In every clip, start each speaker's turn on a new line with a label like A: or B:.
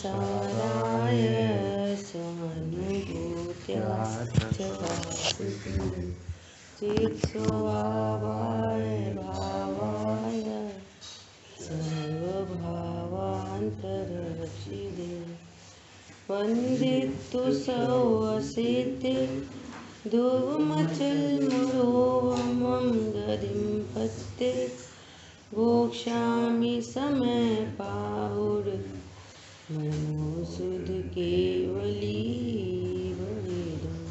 A: संसाराय सहानुभूत्याश्च भासते चित्स्वभावाय भावाय सर्वभावान्तरक्षिते वन्दितु सौवसेते ध्रुवमचलमुरोमं गतिं पत्ते भोक्ष्यामि समय पाहुर मनोसुध केवली भवेदम्।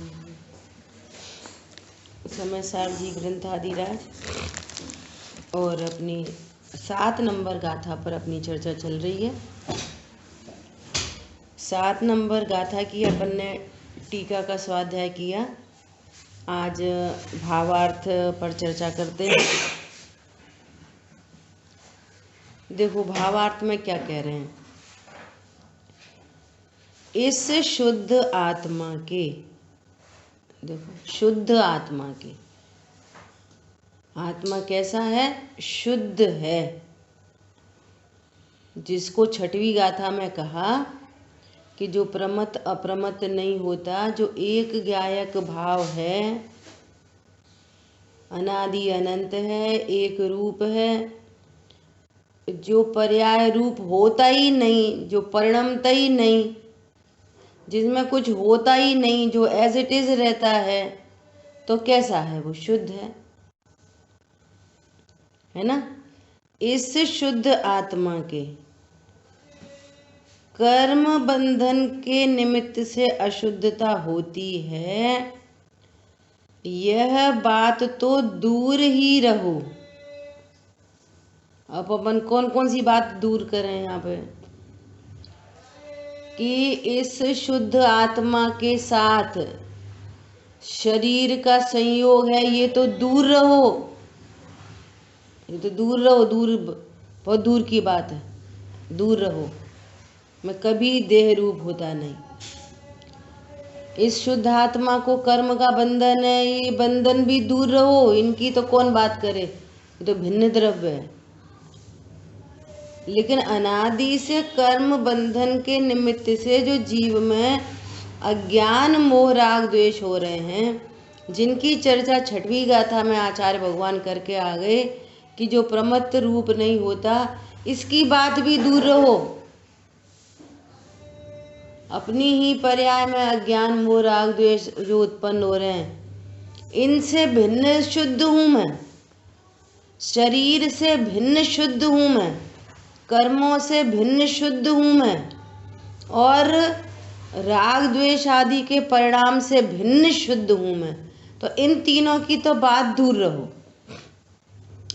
A: समय सार जी ग्रंथादिराज और अपनी 7 नंबर गाथा पर अपनी चर्चा चल रही है। 7 नंबर गाथा की अपन ने टीका का स्वाध्याय किया। आज भावार्थ पर चर्चा करते हैं। देखो भावार्थ में क्या कह रहे हैं। इस शुद्ध आत्मा के, देखो शुद्ध आत्मा के, आत्मा कैसा है? शुद्ध है। जिसको 6वीं गाथा में कहा कि जो प्रमत्त अप्रमत्त नहीं होता, जो एक ज्ञायक भाव है, अनादि अनंत है, एक रूप है, जो पर्याय रूप होता ही नहीं, जो परिणमता ही नहीं, जिसमें कुछ होता ही नहीं, जो एज इट इज रहता है, तो कैसा है? वो शुद्ध है ना। इस शुद्ध आत्मा के कर्म बंधन के निमित्त से अशुद्धता होती है, यह बात तो दूर ही रहो। अब अपन कौन कौन सी बात दूर करें यहाँ पे कि इस शुद्ध आत्मा के साथ शरीर का संयोग है, ये तो दूर रहो। ये तो दूर रहो, दूर, बहुत दूर की बात है। दूर रहो, मैं कभी देह रूप होता नहीं। इस शुद्ध आत्मा को कर्म का बंधन है, ये बंधन भी दूर रहो। इनकी तो कौन बात करे, ये तो भिन्न द्रव्य है। लेकिन अनादि से कर्म बंधन के निमित्त से जो जीव में अज्ञान मोह राग द्वेष हो रहे हैं, जिनकी चर्चा 6वीं गाथा में आचार्य भगवान करके आ गए कि जो प्रमत्त रूप नहीं होता, इसकी बात भी दूर रहो। अपनी ही पर्याय में अज्ञान मोह राग द्वेष जो उत्पन्न हो रहे हैं, इनसे भिन्न शुद्ध हूं मैं। शरीर से भिन्न शुद्ध हूं मैं, कर्मों से भिन्न शुद्ध हूं मैं, और राग द्वेष आदि के परिणाम से भिन्न शुद्ध हूं मैं। तो इन तीनों की तो बात दूर रहो,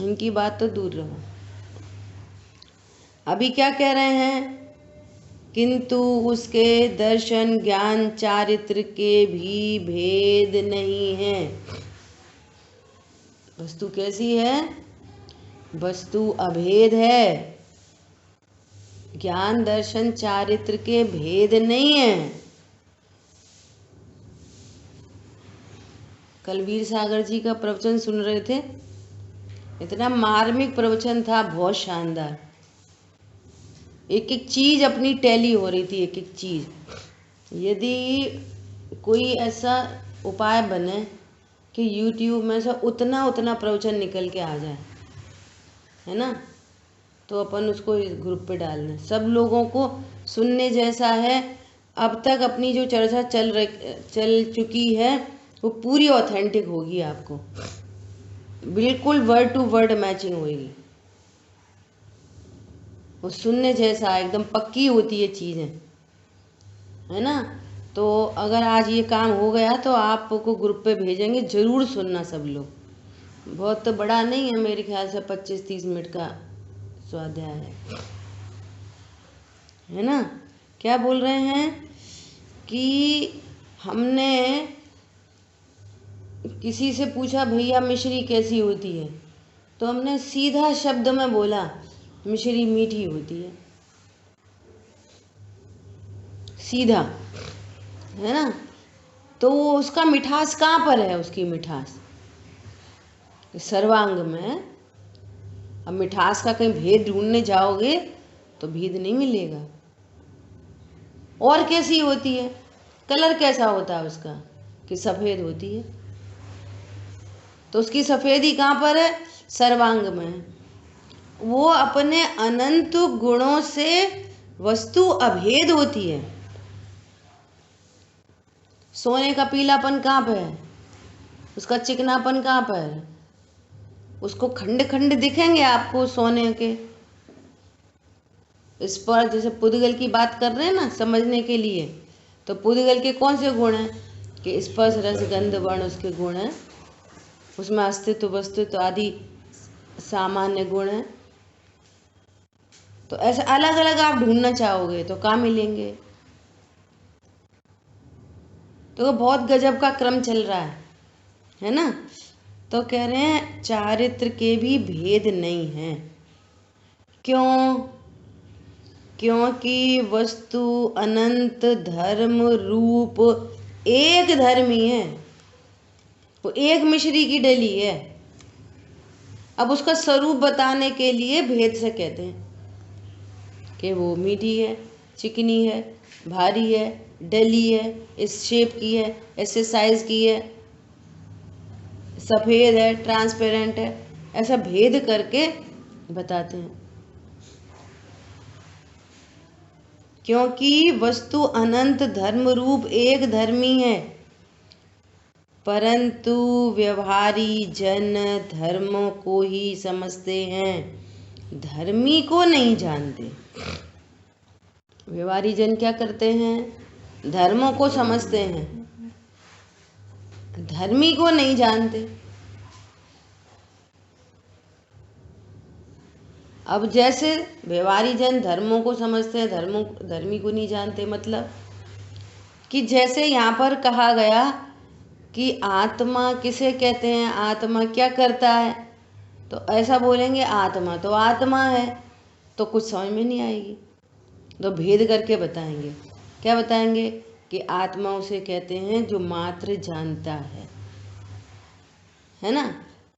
A: इनकी बात तो दूर रहो। अभी क्या कह रहे हैं? किंतु उसके दर्शन ज्ञान चारित्र के भी भेद नहीं है। वस्तु कैसी है? वस्तु अभेद है। ज्ञान दर्शन चारित्र के भेद नहीं है। कल वीर सागर जी का प्रवचन सुन रहे थे, इतना मार्मिक प्रवचन था, बहुत शानदार। एक एक चीज अपनी टैली हो रही थी, एक एक चीज। यदि कोई ऐसा उपाय बने कि YouTube में से उतना उतना प्रवचन निकल के आ जाए, है ना, तो अपन उसको इस ग्रुप पे डाल दें। सब लोगों को सुनने जैसा है। अब तक अपनी जो चर्चा चल चुकी है वो पूरी ऑथेंटिक होगी, आपको बिल्कुल वर्ड टू वर्ड मैचिंग होगी। वो सुनने जैसा एकदम पक्की होती है चीज़ें, है ना। तो अगर आज ये काम हो गया तो आपको ग्रुप पे भेजेंगे, ज़रूर सुनना सब लोग। बहुत तो बड़ा नहीं है, मेरे ख्याल से 25-30 मिनट का स्वाध्याय है ना। क्या बोल रहे हैं कि हमने किसी से पूछा, भैया मिश्री कैसी होती है? तो हमने सीधा शब्द में बोला, मिश्री मीठी होती है। सीधा, है ना। तो उसका मिठास कहाँ पर है? उसकी मिठास सर्वांग में। अब मिठास का कहीं भेद ढूंढने जाओगे तो भेद नहीं मिलेगा। और कैसी होती है, कलर कैसा होता है उसका, कि सफ़ेद होती है। तो उसकी सफ़ेदी कहाँ पर है, सर्वांग में है। वो अपने अनंत गुणों से वस्तु अभेद होती है। सोने का पीलापन कहाँ पे है, उसका चिकनापन कहाँ पर है, उसको खंड खंड दिखेंगे आपको सोने के। इस पर जैसे पुद्गल की बात कर रहे हैं ना समझने के लिए, तो पुद्गल के कौन से गुण हैं, कि स्पर्श रस गंध वर्ण उसके गुण हैं, उसमें अस्तित्व वस्तुत्व आदि सामान्य गुण हैं। तो ऐसे अलग अलग आप ढूंढना चाहोगे तो कहाँ मिलेंगे। तो बहुत गजब का क्रम चल रहा है ना। तो कह रहे हैं चारित्र के भी भेद नहीं है। क्यों, क्योंकि वस्तु अनंत धर्म रूप एक धर्मी है, वो एक मिश्री की डली है। अब उसका स्वरूप बताने के लिए भेद से कहते हैं कि वो मीठी है, चिकनी है, भारी है, डली है, इस शेप की है, ऐसे साइज की है, सफ़ेद है, ट्रांसपेरेंट है, ऐसा भेद करके बताते हैं। क्योंकि वस्तु अनंत धर्म रूप एक धर्मी है, परंतु व्यवहारी जन धर्मों को ही समझते हैं, धर्मी को नहीं जानते। व्यवहारी जन क्या करते हैं, धर्मों को समझते हैं, धर्मी को नहीं जानते। अब जैसे व्यवहारी जन धर्मों को समझते हैं, धर्मी को नहीं जानते, मतलब कि जैसे यहाँ पर कहा गया कि आत्मा किसे कहते हैं, आत्मा क्या करता है, तो ऐसा बोलेंगे आत्मा तो आत्मा है, तो कुछ समझ में नहीं आएगी। तो भेद करके बताएंगे। क्या बताएंगे, कि आत्मा उसे कहते हैं जो मात्र जानता है ना।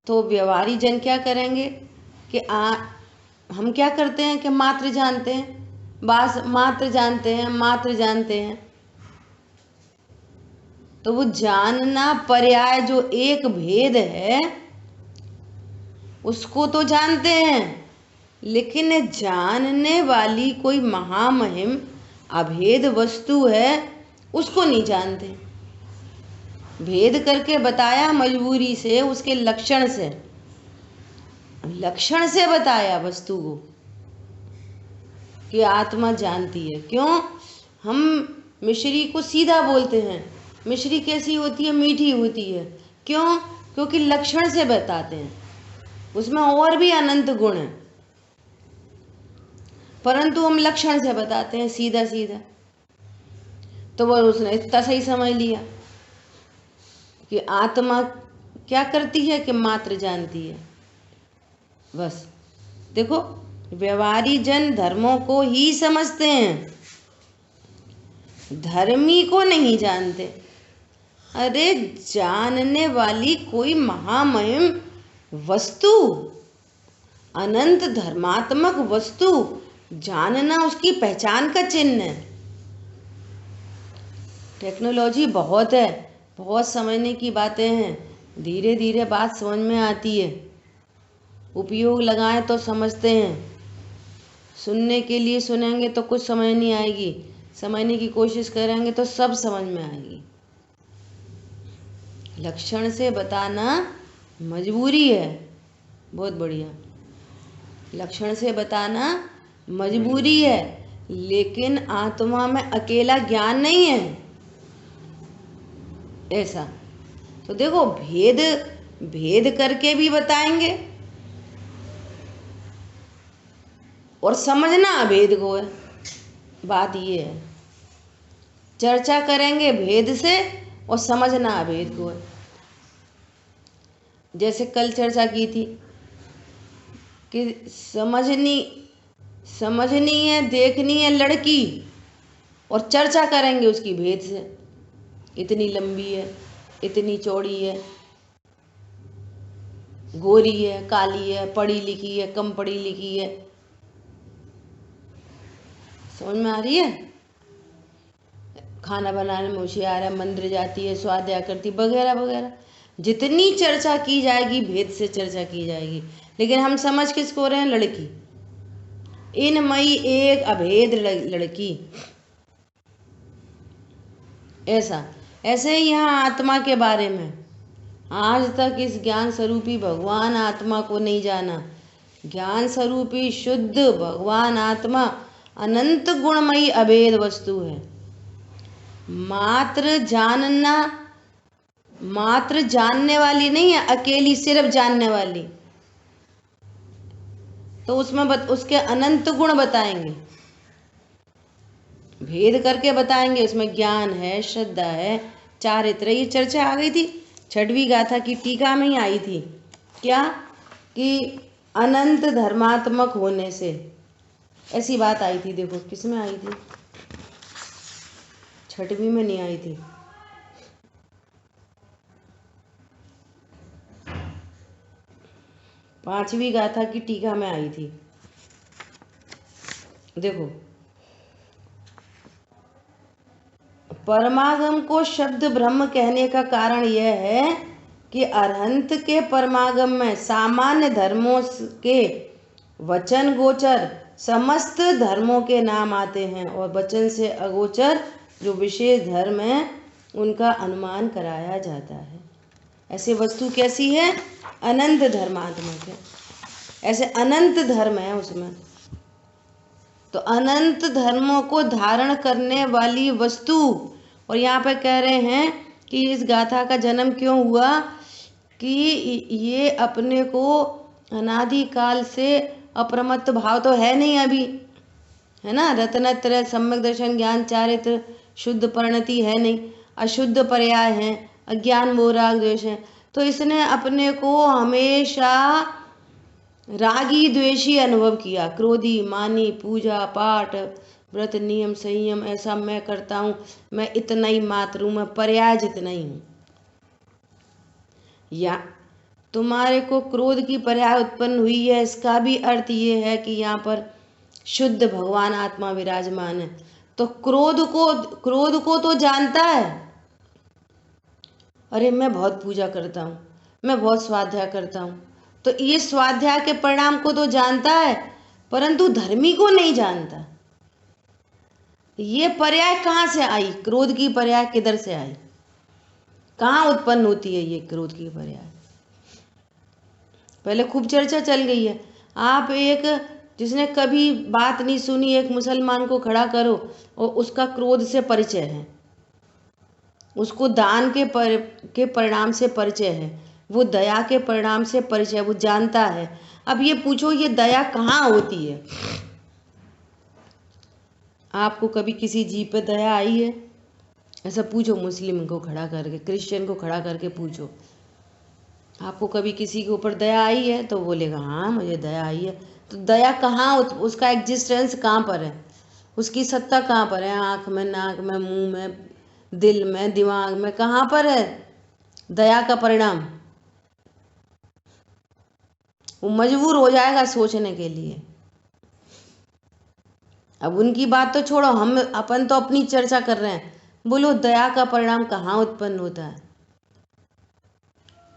A: तो व्यवहारी जन क्या करेंगे कि हम क्या करते हैं कि मात्र जानते हैं, बस मात्र जानते हैं, मात्र जानते हैं। तो वो जानना पर्याय जो एक भेद है उसको तो जानते हैं, लेकिन जानने वाली कोई महामहिम अभेद वस्तु है उसको नहीं जानते। भेद करके बताया मजबूरी से, उसके लक्षण से बताया वस्तु को कि आत्मा जानती है। क्यों, हम मिश्री को सीधा बोलते हैं, मिश्री कैसी होती है, मीठी होती है। क्यों, क्योंकि लक्षण से बताते हैं, उसमें और भी अनंत गुण हैं, परंतु हम लक्षण से बताते हैं सीधा सीधा। तो वो उसने इतना सही समझ लिया कि आत्मा क्या करती है, कि मात्र जानती है, बस। देखो, व्यवहारी जन धर्मों को ही समझते हैं, धर्मी को नहीं जानते। अरे जानने वाली कोई महामहिम वस्तु, अनंत धर्मात्मक वस्तु जानना उसकी पहचान का चिन्ह है। टेक्नोलॉजी बहुत है, बहुत समझने की बातें हैं, धीरे धीरे बात समझ में आती है। उपयोग लगाएं तो समझते हैं, सुनने के लिए सुनेंगे तो कुछ समझ नहीं आएगी, समझने की कोशिश करेंगे तो सब समझ में आएगी। लक्षण से बताना मजबूरी है, बहुत बढ़िया, लक्षण से बताना मजबूरी है, लेकिन आत्मा में अकेला ज्ञान नहीं है ऐसा। तो देखो, भेद करके भी बताएंगे और समझना अभेद को है। बात ये है, चर्चा करेंगे भेद से और समझना अभेद को है। जैसे कल चर्चा की थी कि समझनी है, देखनी है लड़की, और चर्चा करेंगे उसकी भेद से, इतनी लंबी है, इतनी चौड़ी है, गोरी है, काली है, पढ़ी लिखी है, कम पढ़ी लिखी है। समझ में आ रही है। खाना बनाने में होशियार है, मंदिर जाती है, स्वाध्याय करती, वगैरह वगैरह। जितनी चर्चा की जाएगी भेद से चर्चा की जाएगी, लेकिन हम समझ किसको रहे हैं? लड़की, इनमयी एक अभेद लड़की। ऐसा ऐसे ही यहाँ आत्मा के बारे में, आज तक इस ज्ञान स्वरूपी भगवान आत्मा को नहीं जाना। ज्ञान स्वरूपी शुद्ध भगवान आत्मा अनंत गुणमयी अभेद वस्तु है। मात्र जानना, मात्र जानने वाली नहीं है, अकेली सिर्फ जानने वाली। तो उसमें उसके अनंत गुण बताएंगे, भेद करके बताएंगे। उसमें ज्ञान है, श्रद्धा है, चारित्र। ये चर्चा आ गई थी छठवीं गाथा की टीका में ही आई थी। क्या? कि अनंत धर्मात्मक होने से, ऐसी बात आई थी। देखो किसमें आई थी? छठवीं में नहीं आई थी, पांचवी गाथा की टीका में आई थी। देखो, परमागम को शब्द ब्रह्म कहने का कारण यह है कि अरहंत के परमागम में सामान्य धर्मों के वचन गोचर समस्त धर्मों के नाम आते हैं, और वचन से अगोचर जो विशेष धर्म है उनका अनुमान कराया जाता है। ऐसे वस्तु कैसी है? अनंत धर्मात्मक है। ऐसे अनंत धर्म है उसमें। तो अनंत धर्मों को धारण करने वाली वस्तु। और यहाँ पे कह रहे हैं कि इस गाथा का जन्म क्यों हुआ? कि ये अपने को अनादिकाल से अप्रमत्त भाव तो है नहीं अभी, है ना। रत्नत्रय, सम्यक दर्शन, ज्ञान, चारित्र, शुद्ध परिणति है नहीं, अशुद्ध पर्याय हैं, अज्ञान, मोह, राग, द्वेष है। तो इसने अपने को हमेशा रागी द्वेषी अनुभव किया, क्रोधी, मानी, पूजा पाठ, व्रत, नियम, संयम, ऐसा मैं करता हूँ, मैं इतना ही मात्र हूँ, मैं पर्याय जितना ही हूँ। या तुम्हारे को क्रोध की पर्याय उत्पन्न हुई है, इसका भी अर्थ ये है कि यहाँ पर शुद्ध भगवान आत्मा विराजमान है। तो क्रोध को तो जानता है, अरे मैं बहुत पूजा करता हूँ, मैं बहुत स्वाध्याय करता हूँ, तो ये स्वाध्याय के परिणाम को तो जानता है, परंतु धर्मी को नहीं जानता। ये पर्याय कहाँ से आई? क्रोध की पर्याय किधर से आई? कहाँ उत्पन्न होती है ये क्रोध की पर्याय? पहले खूब चर्चा चल गई है। आप एक जिसने कभी बात नहीं सुनी एक मुसलमान को खड़ा करो और उसका क्रोध से परिचय है, उसको दान के परिणाम से परिचय है, वो दया के परिणाम से परिचय, वो जानता है। अब ये पूछो ये दया कहाँ होती है? आपको कभी किसी जीव पे दया आई है? ऐसा पूछो, मुस्लिम को खड़ा करके, क्रिश्चियन को खड़ा करके पूछो, आपको कभी किसी के ऊपर दया आई है? तो बोलेगा हाँ मुझे दया आई है। तो दया कहाँ, उसका एग्जिस्टेंस कहाँ पर है? उसकी सत्ता कहाँ पर है? आँख में, नाक में, मुंह में, दिल में, दिमाग में, कहाँ पर है दया का परिणाम? वो मजबूर हो जाएगा सोचने के लिए। अब उनकी बात तो छोड़ो, हम अपन तो अपनी चर्चा कर रहे हैं। बोलो दया का परिणाम कहाँ उत्पन्न होता है?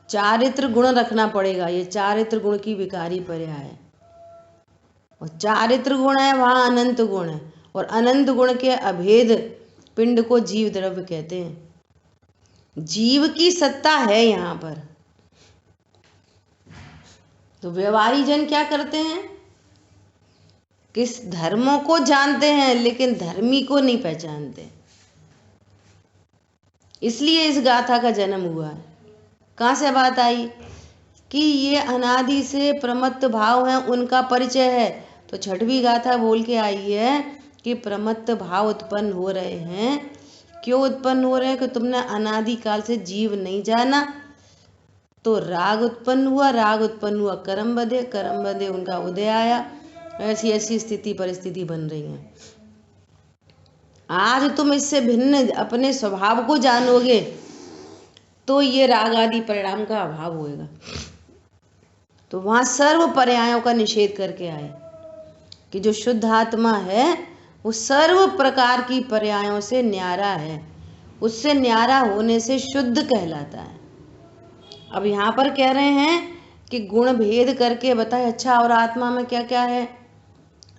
A: चारित्र गुण रखना पड़ेगा। ये चारित्र गुण की विकारी पर्याय है, और चारित्र गुण है वहाँ अनंत गुण है, और अनंत गुण के अभेद पिंड को जीव द्रव्य कहते हैं। जीव की सत्ता है यहाँ पर। तो व्यवहारी जन क्या करते हैं? किस धर्मों को जानते हैं लेकिन धर्मी को नहीं पहचानते। इसलिए इस गाथा का जन्म हुआ है। कहाँ से बात आई? कि ये अनादि से प्रमत्त भाव हैं, उनका परिचय है। तो छठवीं गाथा बोल के आई है कि प्रमत्त भाव उत्पन्न हो रहे हैं। क्यों उत्पन्न हो रहे हैं? कि तुमने अनादि काल से जीव नहीं जाना, तो राग उत्पन्न हुआ, राग उत्पन्न हुआ कर्म बधे, कर्म बधे उनका उदय आया। ऐसी ऐसी स्थिति परिस्थिति बन रही है। आज तुम इससे भिन्न अपने स्वभाव को जानोगे तो ये राग आदि परिणाम का अभाव होएगा। तो वहाँ सर्व पर्यायों का निषेध करके आए कि जो शुद्ध आत्मा है वो सर्व प्रकार की पर्यायों से न्यारा है, उससे न्यारा होने से शुद्ध कहलाता है। अब यहाँ पर कह रहे हैं कि गुण भेद करके बताए। अच्छा, और आत्मा में क्या क्या है?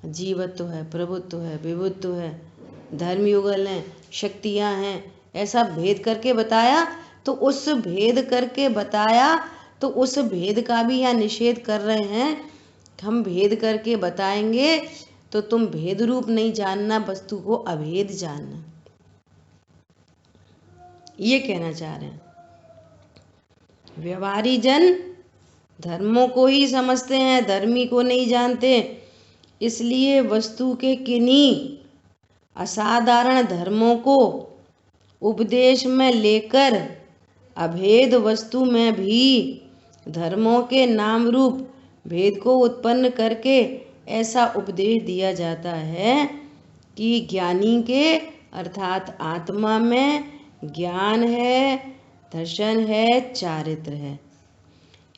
A: जीवत्व है, प्रभुत्व है, विभुत्व है, धर्म युगल हैं, शक्तियाँ हैं, ऐसा भेद करके बताया। तो उस भेद करके बताया तो उस भेद का भी यहाँ निषेध कर रहे हैं। हम भेद करके बताएंगे तो तुम भेद रूप नहीं जानना, वस्तु को अभेद जानना, ये कहना चाह रहे हैं। व्यवहारी जन धर्मों को ही समझते हैं, धर्मी को नहीं जानते। इसलिए वस्तु के किन्हीं असाधारण धर्मों को उपदेश में लेकर अभेद वस्तु में भी धर्मों के नाम रूप भेद को उत्पन्न करके ऐसा उपदेश दिया जाता है कि ज्ञानी के अर्थात आत्मा में ज्ञान है, दर्शन है, चारित्र है।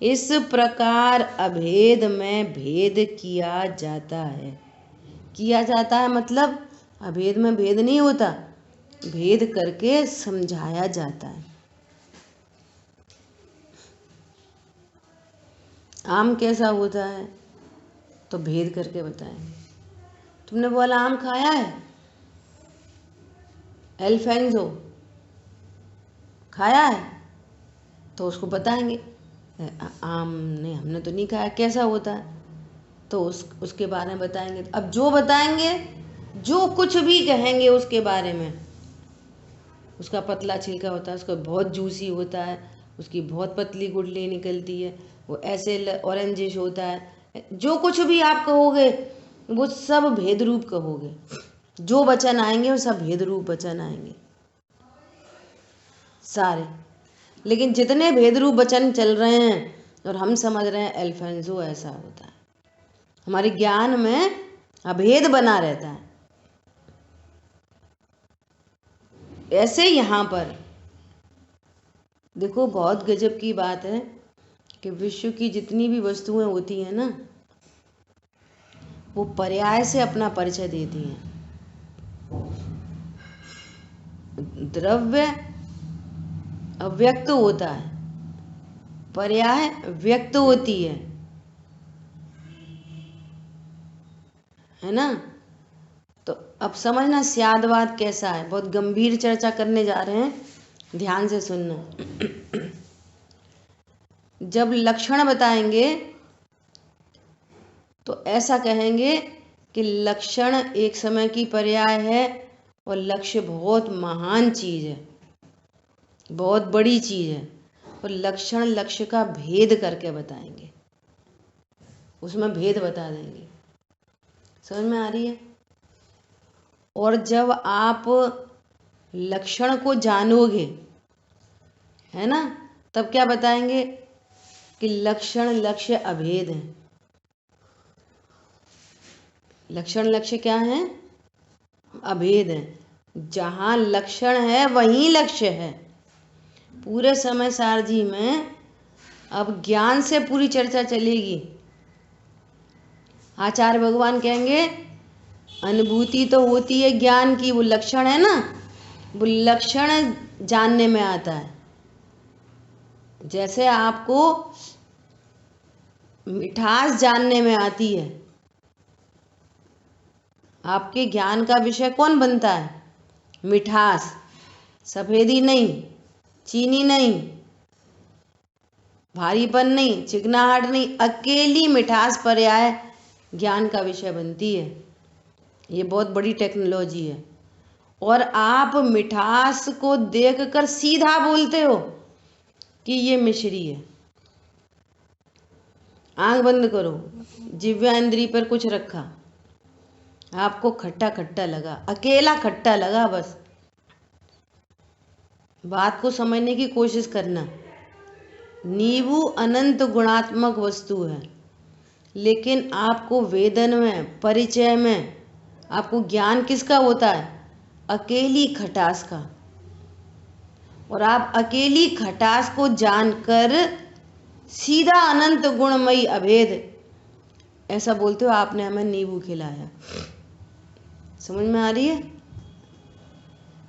A: इस प्रकार अभेद में भेद किया जाता है। किया जाता है मतलब अभेद में भेद नहीं होता, भेद करके समझाया जाता है। आम कैसा होता है तो भेद करके बताएंगे। तुमने बोला आम खाया है, एल्फेंजो खाया है, तो उसको बताएंगे। आम नहीं, हमने तो नहीं खाया, कैसा होता है, तो उसके बारे में बताएंगे। अब जो बताएंगे, जो कुछ भी कहेंगे उसके बारे में, उसका पतला छिलका होता है, उसका बहुत जूसी होता है, उसकी बहुत पतली गुठली निकलती है, वो ऐसे ऑरेंजिश होता है, जो कुछ भी आप कहोगे वो सब भेद रूप कहोगे। जो वचन आएंगे वो सब भेद रूप वचन आएंगे सारे। लेकिन जितने भेद रूप वचन चल रहे हैं और हम समझ रहे हैं एल्फेंजो ऐसा होता है, हमारे ज्ञान में अभेद बना रहता है। ऐसे यहाँ पर देखो, बहुत गजब की बात है कि विश्व की जितनी भी वस्तुएं होती हैं ना, वो पर्याय से अपना परिचय देती हैं। द्रव्य अव्यक्त होता है, पर्याय व्यक्त होती है ना। तो अब समझना स्यादवाद कैसा है, बहुत गंभीर चर्चा करने जा रहे हैं, ध्यान से सुनना। जब लक्षण बताएंगे तो ऐसा कहेंगे कि लक्षण एक समय की पर्याय है और लक्ष्य बहुत महान चीज है, बहुत बड़ी चीज है, और लक्षण लक्ष्य का भेद करके बताएंगे, उसमें भेद बता देंगे। समझ में आ रही है? और जब आप लक्षण को जानोगे, है ना, तब क्या बताएंगे कि लक्षण लक्ष्य अभेद है। लक्षण लक्ष्य क्या है? अभेद है। जहाँ लक्षण है वहीं लक्ष्य है। पूरे समय सार जी में अब ज्ञान से पूरी चर्चा चलेगी। आचार्य भगवान कहेंगे अनुभूति तो होती है ज्ञान की, वो लक्षण है ना, वो लक्षण जानने में आता है। जैसे आपको मिठास जानने में आती है, आपके ज्ञान का विषय कौन बनता है? मिठास, सफेदी नहीं, चीनी नहीं, भारीपन नहीं, चिकनाहट नहीं, अकेली मिठास पर्याय ज्ञान का विषय बनती है। ये बहुत बड़ी टेक्नोलॉजी है। और आप मिठास को देखकर सीधा बोलते हो कि ये मिश्री है। आंख बंद करो, जिह्वा इंद्री पर कुछ रखा, आपको खट्टा खट्टा लगा, अकेला खट्टा लगा। बस बात को समझने की कोशिश करना। नींबू अनंत गुणात्मक वस्तु है, लेकिन आपको वेदन में, परिचय में, आपको ज्ञान किसका होता है? अकेली खटास का। और आप अकेली खटास को जानकर सीधा अनंत गुणमयी अभेद ऐसा बोलते हो, आपने हमें नींबू खिलाया। समझ में आ रही है?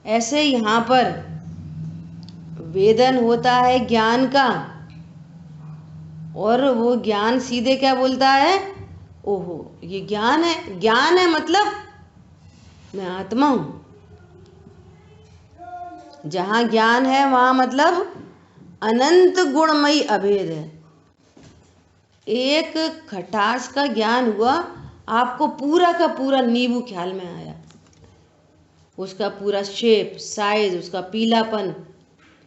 A: ऐसे यहाँ पर वेदन होता है ज्ञान का, और वो ज्ञान सीधे क्या बोलता है? ओहो, ये ज्ञान है, ज्ञान है मतलब मैं आत्मा हूं। जहां ज्ञान है वहां मतलब अनंत गुणमयी अभेद है। एक खटास का ज्ञान हुआ, आपको पूरा का पूरा नींबू ख्याल में आया, उसका पूरा शेप, साइज, उसका पीलापन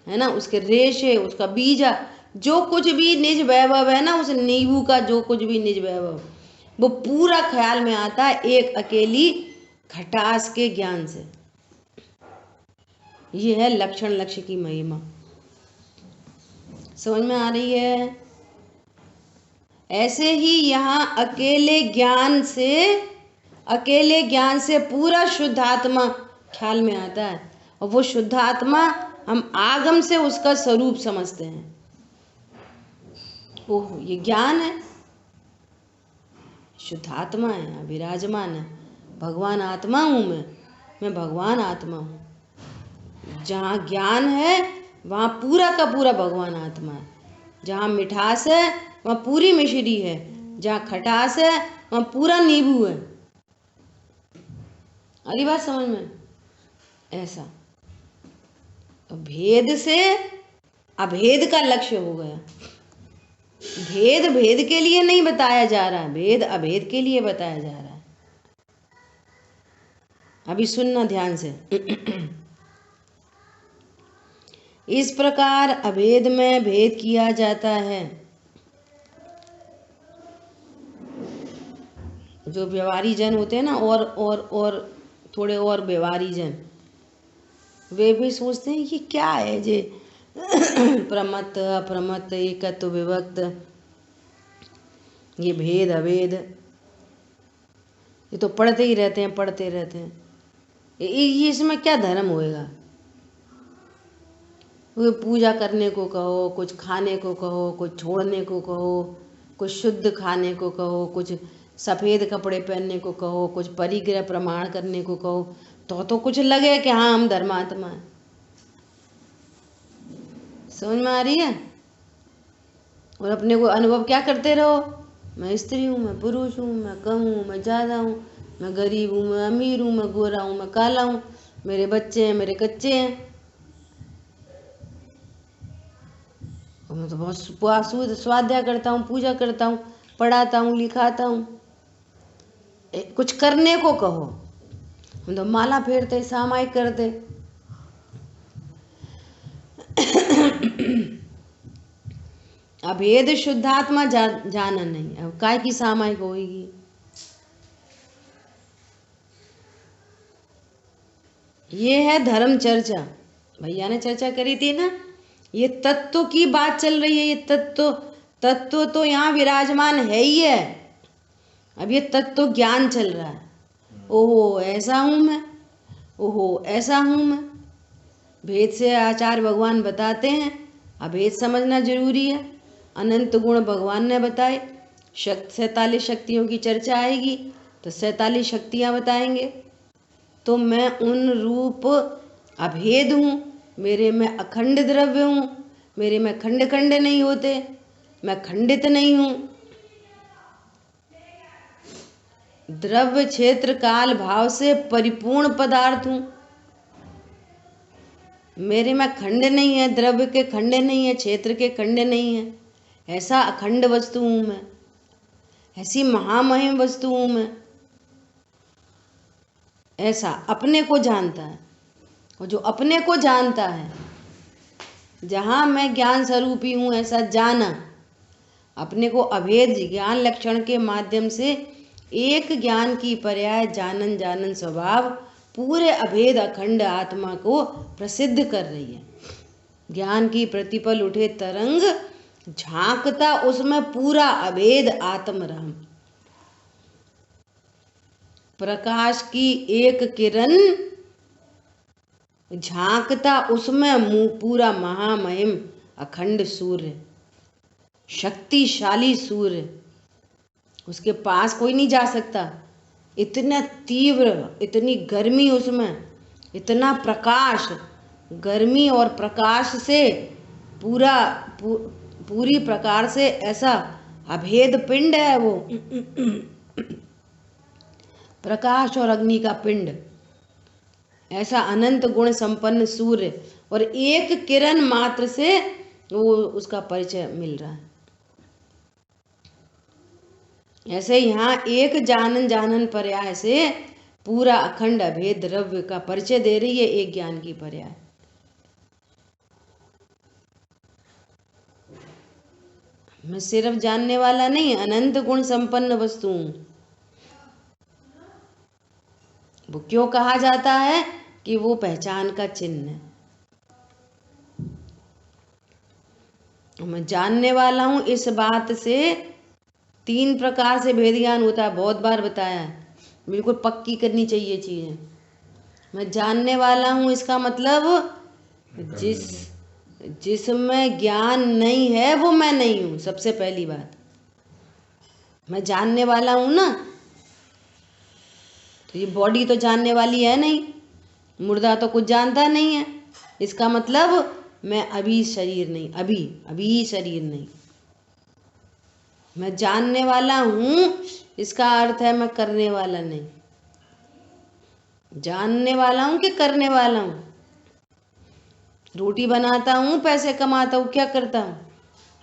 A: है ना, उसके रेशे, उसका बीजा, जो कुछ भी निज वैभव है ना, उस नींबू का जो कुछ भी निज वैभव, वो पूरा ख्याल में आता है एक अकेली खटास के ज्ञान से। ये है लक्षण लक्ष्य की महिमा। समझ में आ रही है? ऐसे ही यहाँ अकेले ज्ञान से पूरा शुद्ध आत्मा ख्याल में आता है, और वो शुद्ध आत्मा हम आगम से उसका स्वरूप समझते हैं। ओह, ये ज्ञान है, शुद्ध आत्मा है, विराजमान है, भगवान आत्मा हूँ मैं भगवान आत्मा हूँ। जहाँ ज्ञान है वहाँ पूरा का पूरा भगवान आत्मा है। जहाँ मिठास है वहाँ पूरी मिश्री है, जहाँ खटास है वहाँ पूरा नींबू है। अरे बात समझ में? ऐसा भेद से अभेद का लक्ष्य हो गया। भेद भेद के लिए नहीं बताया जा रहा है, भेद अभेद के लिए बताया जा रहा है। अभी सुनना ध्यान से। इस प्रकार अभेद में भेद किया जाता है। जो व्यवहारी जन होते हैं ना, और थोड़े और व्यवहारी जन, वे भी सोचते हैं कि क्या है जे प्रमत्त अप्रमत्त एकत्व विभक्त, ये भेद अभेद, ये तो पढ़ते ही रहते हैं, पढ़ते रहते हैं, ये इसमें क्या धर्म होएगा? वो पूजा करने को कहो, कुछ खाने को कहो, कुछ छोड़ने को कहो, कुछ शुद्ध खाने को कहो, कुछ सफ़ेद कपड़े पहनने को कहो, कुछ परिग्रह प्रमाण करने को कहो, तो कुछ लगे कि हाँ हम धर्मात्मा हैं। समझ में आ रही है? और अपने को अनुभव क्या करते रहो? मैं स्त्री हूँ, मैं पुरुष हूँ, मैं कम हूँ, मैं ज़्यादा हूँ, मैं गरीब हूँ, मैं अमीर हूँ, मैं गोरा हूँ, मैं काला हूँ, मेरे बच्चे हैं, मेरे कच्चे हैं। मैं तो बहुत स्वाध्याय करता हूँ, पूजा करता हूँ, पढ़ाता हूँ, लिखाता हूँ। कुछ करने को कहो, हम तो माला फेरते, सामायिक करते। अभेद शुद्धात्मा जाना नहीं, अब काय की सामायिक होगी? ये है धर्म चर्चा। भैया ने चर्चा करी थी ना, ये तत्व की बात चल रही है। ये तत्व तो यहाँ विराजमान है ही है। अब ये तत्व ज्ञान चल रहा है। ओहो ऐसा हूँ मैं, ओहो ऐसा हूँ मैं। भेद से आचार्य भगवान बताते हैं, अभेद समझना जरूरी है। अनंत गुण भगवान ने बताए। 47 शक्तियों की चर्चा आएगी तो 47 शक्तियाँ बताएंगे। तो मैं उन रूप अभेद हूँ, मेरे में अखंड द्रव्य हूँ, मेरे में खंड खंड नहीं होते, मैं खंडित नहीं हूँ। द्रव्य क्षेत्र काल भाव से परिपूर्ण पदार्थ हूँ। मेरे में खंड नहीं है, द्रव्य के खंड नहीं है, क्षेत्र के खंड नहीं है। ऐसा अखंड वस्तु हूँ मैं, ऐसी महामहिम वस्तु हूँ मैं। ऐसा अपने को जानता है, और जो अपने को जानता है, जहाँ मैं ज्ञान स्वरूपी हूँ ऐसा जाना, अपने को अभेद ज्ञान लक्षण के माध्यम से एक ज्ञान की पर्याय जानन जानन स्वभाव पूरे अभेद अखंड आत्मा को प्रसिद्ध कर रही है। ज्ञान की प्रतिपल उठे तरंग झांकता उसमें पूरा अभेद आत्मराम। प्रकाश की एक किरण झांकता उसमें पूरा महामहिम अखंड सूर्य, शक्तिशाली सूर्य। उसके पास कोई नहीं जा सकता, इतना तीव्र, इतनी गर्मी उसमें, इतना प्रकाश, गर्मी और प्रकाश से पूरी प्रकार से ऐसा अभेद पिंड है वो। प्रकाश और अग्नि का पिंड, ऐसा अनंत गुण संपन्न सूर्य, और एक किरण मात्र से वो उसका परिचय मिल रहा है। ऐसे यहाँ एक जानन जानन पर्याय से पूरा अखंड अभेद द्रव्य का परिचय दे रही है एक ज्ञान की पर्याय। मैं सिर्फ जानने वाला नहीं, अनंत गुण संपन्न वस्तु हूं। वो क्यों कहा जाता है कि वो पहचान का चिन्ह है। मैं जानने वाला हूं, इस बात से 3 प्रकार से भेद ज्ञान होता है, बहुत बार बताया है, बिल्कुल पक्की करनी चाहिए चीजें। मैं जानने वाला हूं इसका मतलब जिसमें ज्ञान नहीं है वो मैं नहीं हूं। सबसे पहली बात, मैं जानने वाला हूं ना, तो ये बॉडी तो जानने वाली है नहीं, मुर्दा तो कुछ जानता नहीं है। इसका मतलब मैं अभी शरीर नहीं, अभी शरीर नहीं। मैं जानने वाला हूं इसका अर्थ है मैं करने वाला नहीं। जानने वाला हूं कि करने वाला हूं। रोटी बनाता हूं, पैसे कमाता हूं, क्या करता हूं?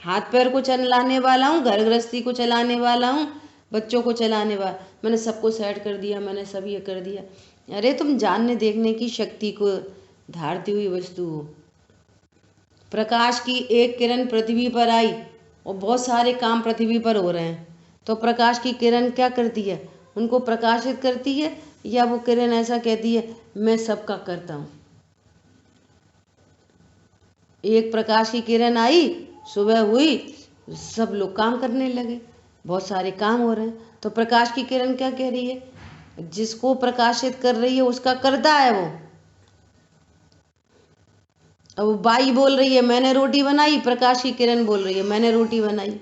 A: हाथ पैर को चलाने वाला हूं, घर गृहस्थी को चलाने वाला हूं, बच्चों को चलाने वाला, मैंने सबको सेट कर दिया, मैंने सब ये कर दिया। अरे तुम जानने देखने की शक्ति को धारती हुई वस्तु हो। प्रकाश की एक किरण पृथ्वी पर आई और बहुत सारे काम पृथ्वी पर हो रहे हैं, तो प्रकाश की किरण क्या करती है? उनको प्रकाशित करती है, या वो किरण ऐसा कहती है मैं सबका करता हूँ? एक प्रकाश की किरण आई, सुबह हुई, सब लोग काम करने लगे, बहुत सारे काम हो रहे हैं। तो प्रकाश की किरण क्या कह रही है? जिसको प्रकाशित कर रही है उसका करता है वो। अब बाई बोल रही है मैंने रोटी बनाई, प्रकाश की किरण बोल रही है मैंने रोटी बनाई।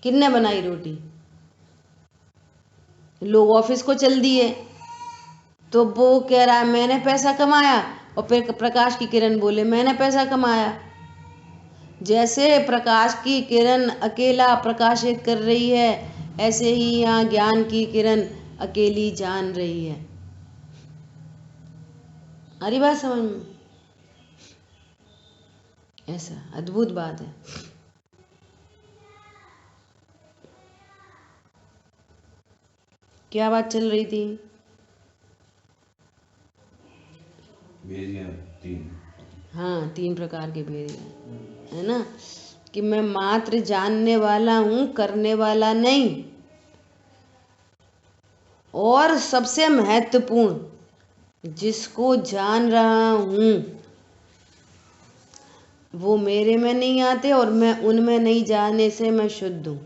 A: किसने बनाई रोटी? लोग ऑफिस को चल दिए, तो वो कह रहा है मैंने पैसा कमाया, और फिर प्रकाश की किरण बोले मैंने पैसा कमाया। जैसे प्रकाश की किरण अकेला प्रकाशित कर रही है, ऐसे ही यहाँ ज्ञान की किरण अकेली जान रही है। अरे बात समझ में? ऐसा अद्भुत बात है। क्या बात चल रही थी? हाँ, 3 प्रकार के भेद है ना, कि मैं मात्र जानने वाला हूं, करने वाला नहीं। और सबसे महत्वपूर्ण, जिसको जान रहा हूं वो मेरे में नहीं आते और मैं उनमें नहीं जाने से मैं शुद्ध हूं।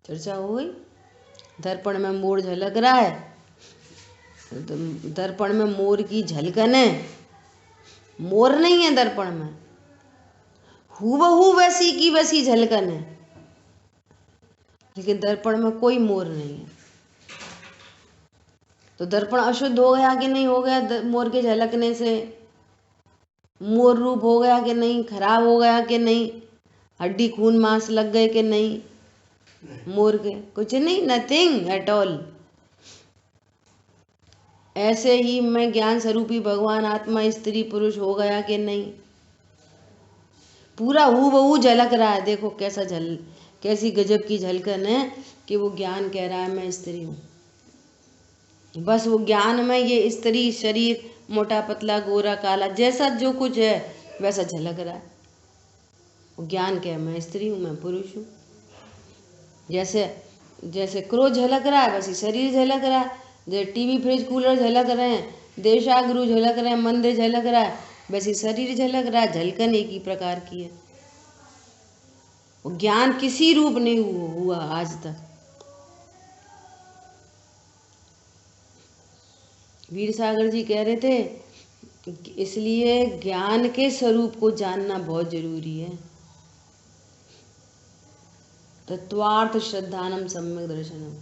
A: चर्चा हो गई। दर्पण में मोर झलक रहा है, तो दर्पण में मोर की झलकन है, मोर नहीं है दर्पण में, हूबहू वैसी की वैसी झलकन है, लेकिन दर्पण में कोई मोर नहीं है। तो दर्पण अशुद्ध हो गया कि नहीं हो गया मोर के झलकने से? मोर रूप हो गया कि नहीं? खराब हो गया कि नहीं? हड्डी खून मांस लग गए कि नहीं मोर के? कुछ नहीं, नथिंग एट ऑल। ऐसे ही मैं ज्ञान स्वरूपी भगवान आत्मा स्त्री पुरुष हो गया कि नहीं? पूरा हूबहू झलक रहा है। देखो कैसी गजब की झलकन है कि वो ज्ञान कह रहा है मैं स्त्री हूँ। बस वो ज्ञान में ये स्त्री शरीर, मोटा पतला गोरा काला, जैसा जो कुछ है वैसा झलक रहा है। वो ज्ञान क्या है? मैं स्त्री हूँ, मैं पुरुष हूँ। जैसे क्रोध झलक रहा है वैसे शरीर झलक रहा है, जैसे टीवी फ्रिज कूलर झलक रहे हैं, देशागुरु झलक रहे हैं, मंदिर झलक रहा है, वैसे शरीर झलक रहा है। झलकन एक ही प्रकार की है। वो ज्ञान किसी रूप नहीं हुआ आज तक। वीर सागर जी कह रहे थे कि इसलिए ज्ञान के स्वरूप को जानना बहुत जरूरी है। तत्वार्थ श्रद्धानम सम्यक दर्शनम।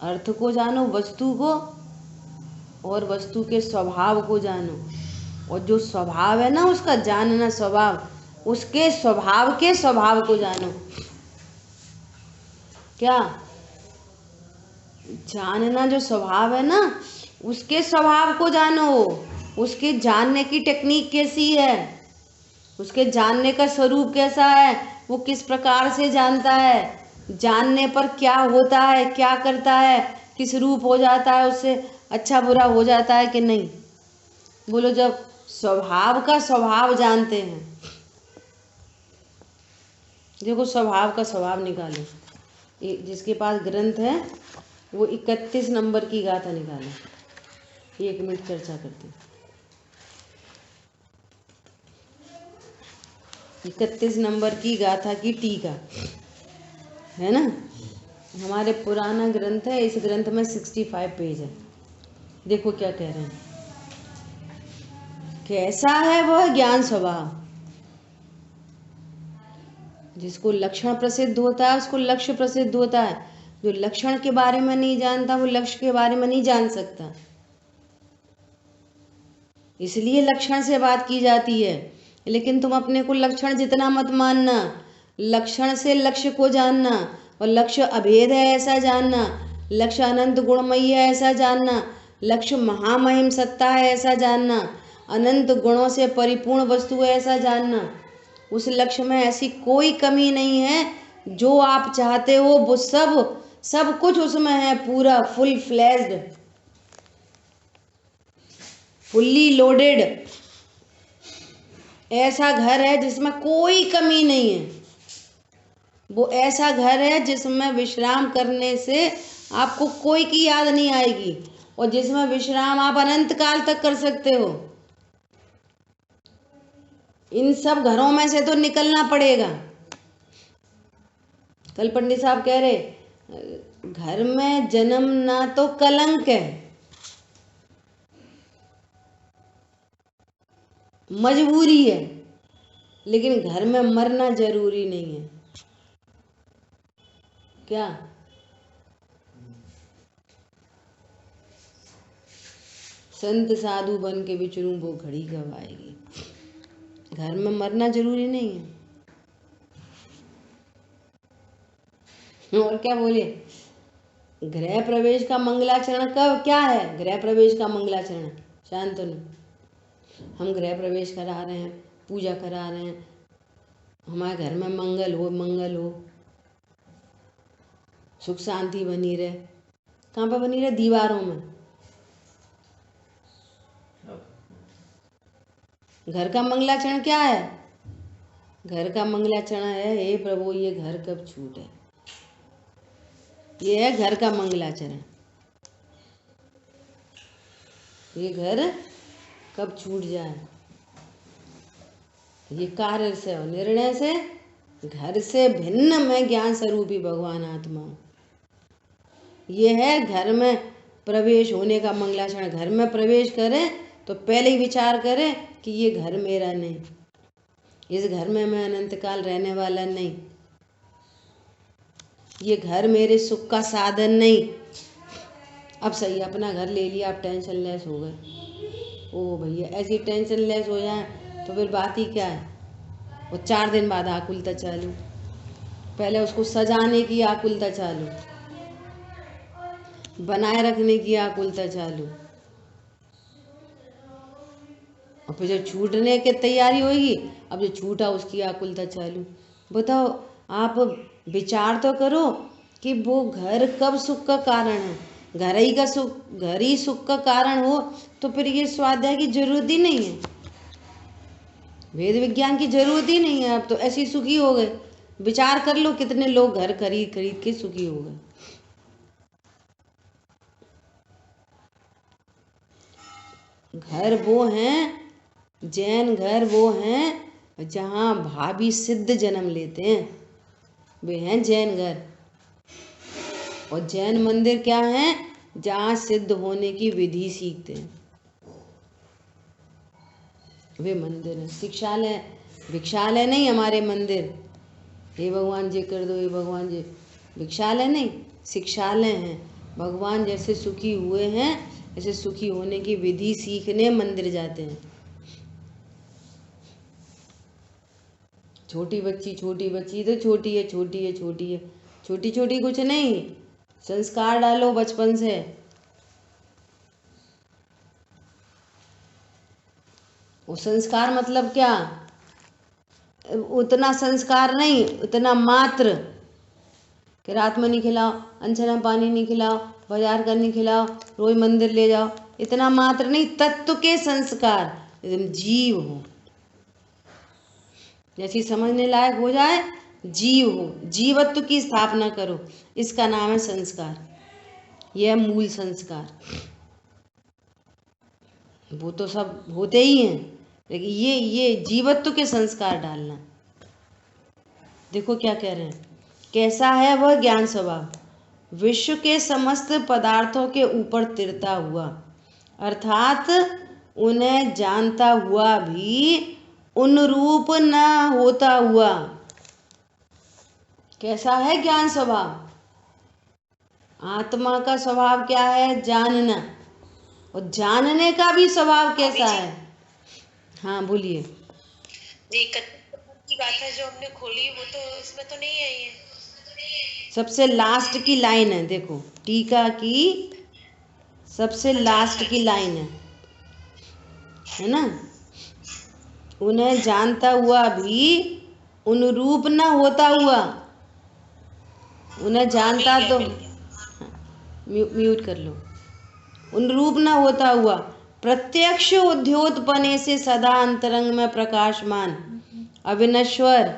A: अर्थ को जानो, वस्तु को, और वस्तु के स्वभाव को जानो, और जो स्वभाव है ना उसका जानना, स्वभाव, उसके स्वभाव के स्वभाव को जानो। क्या जानना? जो स्वभाव है ना उसके स्वभाव को जानो, उसके जानने की टेक्निक कैसी है, उसके जानने का स्वरूप कैसा है, वो किस प्रकार से जानता है, जानने पर क्या होता है, क्या करता है, किस रूप हो जाता है, उससे अच्छा बुरा हो जाता है कि नहीं। बोलो, जब स्वभाव का स्वभाव जानते हैं, देखो स्वभाव का स्वभाव निकालो। जिसके पास ग्रंथ है वो 31 नंबर की गाथा निकाले। 1 मिनट चर्चा करते हैं। 31 नंबर की गाथा की टीका है ना, हमारे पुराना ग्रंथ है। इस ग्रंथ में 65 पेज है। देखो क्या कह रहे हैं। कैसा है वह ज्ञान स्वभाव, जिसको लक्षण प्रसिद्ध होता है उसको लक्ष्य प्रसिद्ध होता है। जो लक्षण के बारे में नहीं जानता वो लक्ष्य के बारे में नहीं जान सकता। इसलिए लक्षण से बात की जाती है। लेकिन तुम अपने को लक्षण जितना मत मानना, लक्षण से लक्ष्य को जानना, और लक्ष्य अभेद है ऐसा जानना, लक्ष्य अनंत गुणमयी है ऐसा जानना, लक्ष्य महामहिम सत्ता है ऐसा जानना, अनंत गुणों से परिपूर्ण वस्तु है ऐसा जानना। उस लक्ष्य में ऐसी कोई कमी नहीं है, जो आप चाहते हो वो सब कुछ उसमें है, पूरा फुल फ्लेज्ड, फुल्ली लोडेड। ऐसा घर है जिसमें कोई कमी नहीं है। वो ऐसा घर है जिसमें विश्राम करने से आपको कोई की याद नहीं आएगी, और जिसमें विश्राम आप अनंत काल तक कर सकते हो। इन सब घरों में से तो निकलना पड़ेगा। कल पंडित साहब कह रहे घर में जन्मना तो कलंक है, मजबूरी है, लेकिन घर में मरना जरूरी नहीं है। क्या संत साधु बन के विचरूं वो घड़ी कब आएगी। घर में मरना जरूरी नहीं है। और क्या बोले, गृह प्रवेश का मंगलाचरण कब, क्या है गृह प्रवेश का मंगलाचरण? शांतनु, हम गृह प्रवेश करा रहे हैं, पूजा करा रहे हैं, हमारे घर में मंगल हो, सुख शांति बनी रहे। कहाँ पर बनी रहे? दीवारों में। घर का मंगलाचरण क्या है? घर का मंगलाचरण है, हे प्रभु ये घर कब छूटे। ये है घर का मंगलाचरण। ये घर कब छूट जाए। ये कार्य से और निर्णय से, घर से भिन्न में ज्ञान स्वरूपी भगवान आत्मा। ये है घर में प्रवेश होने का मंगलाचरण। घर में प्रवेश करें तो पहले ही विचार करें कि ये घर मेरा नहीं, इस घर में मैं अनंत काल रहने वाला नहीं, ये घर मेरे सुख का साधन नहीं। अब सही अपना घर ले लिया, आप टेंशन लेस हो गए। ओ भैया, ऐसी टेंशन लेस हो जाए तो फिर बात ही क्या है। वो 4 दिन बाद आकुलता चालू, पहले उसको सजाने की आकुलता चालू, बनाए रखने की आकुलता चालू, और फिर जब छूटने की तैयारी होगी, अब जो छूटा उसकी आकुलता चालू। बताओ, आप विचार तो करो कि वो घर कब सुख का कारण है। घर ही सुख का कारण हो तो फिर ये स्वाध्याय की जरूरत ही नहीं है, वेद विज्ञान की जरूरत ही नहीं है। अब तो ऐसे ही सुखी हो गए। विचार कर लो, कितने लोग घर खरीद खरीद के सुखी हो गए। घर वो हैं, जैन घर वो हैं जहाँ भावी सिद्ध जन्म लेते हैं, वे हैं जैन घर। और जैन मंदिर क्या है? जहाँ सिद्ध होने की विधि सीखते हैं, वे मंदिर है। शिक्षालय भिक्षालय नहीं हमारे मंदिर। हे भगवान ये कर दो, हे भगवान ये। भिक्षालय नहीं, शिक्षालय हैं। भगवान जैसे सुखी हुए हैं ऐसे सुखी होने की विधि सीखने मंदिर जाते हैं। छोटी बच्ची तो छोटी है, छोटी है, छोटी है, छोटी छोटी कुछ नहीं, संस्कार डालो बचपन से। वो संस्कार मतलब क्या, उतना संस्कार नहीं, उतना मात्र कि रात में नहीं खिलाओ, अनछना पानी नहीं खिलाओ, बाजार का नहीं खिलाओ, रोज मंदिर ले जाओ, इतना मात्र नहीं, तत्व के संस्कार, एकदम जीव हो, जैसी समझने लायक हो जाए, जीव हो, जीवत्व की स्थापना करो, इसका नाम है संस्कार। यह मूल संस्कार। वो तो सब होते ही हैं, लेकिन ये जीवत्व के संस्कार डालना। देखो क्या कह रहे हैं, कैसा है वह ज्ञान स्वभाव, विश्व के समस्त पदार्थों के ऊपर तिरता हुआ, अर्थात उन्हें जानता हुआ भी उनरूप न होता हुआ। कैसा है ज्ञान स्वभाव, आत्मा का स्वभाव क्या है, जानना, और जानने का भी स्वभाव कैसा है। हाँ बोलिए।
B: की बात है जो हमने खोली वो तो इसमें तो नहीं है ये।
A: सबसे लास्ट की लाइन है, देखो टीका की सबसे लास्ट की लाइन है ना, उन्हें जानता हुआ भी उनरूप न होता हुआ। उन्हें जानता तो म्यूट कर लो। उनरूप न होता हुआ, प्रत्यक्ष उद्योतपने से सदा अंतरंग में प्रकाशमान, अविनश्वर,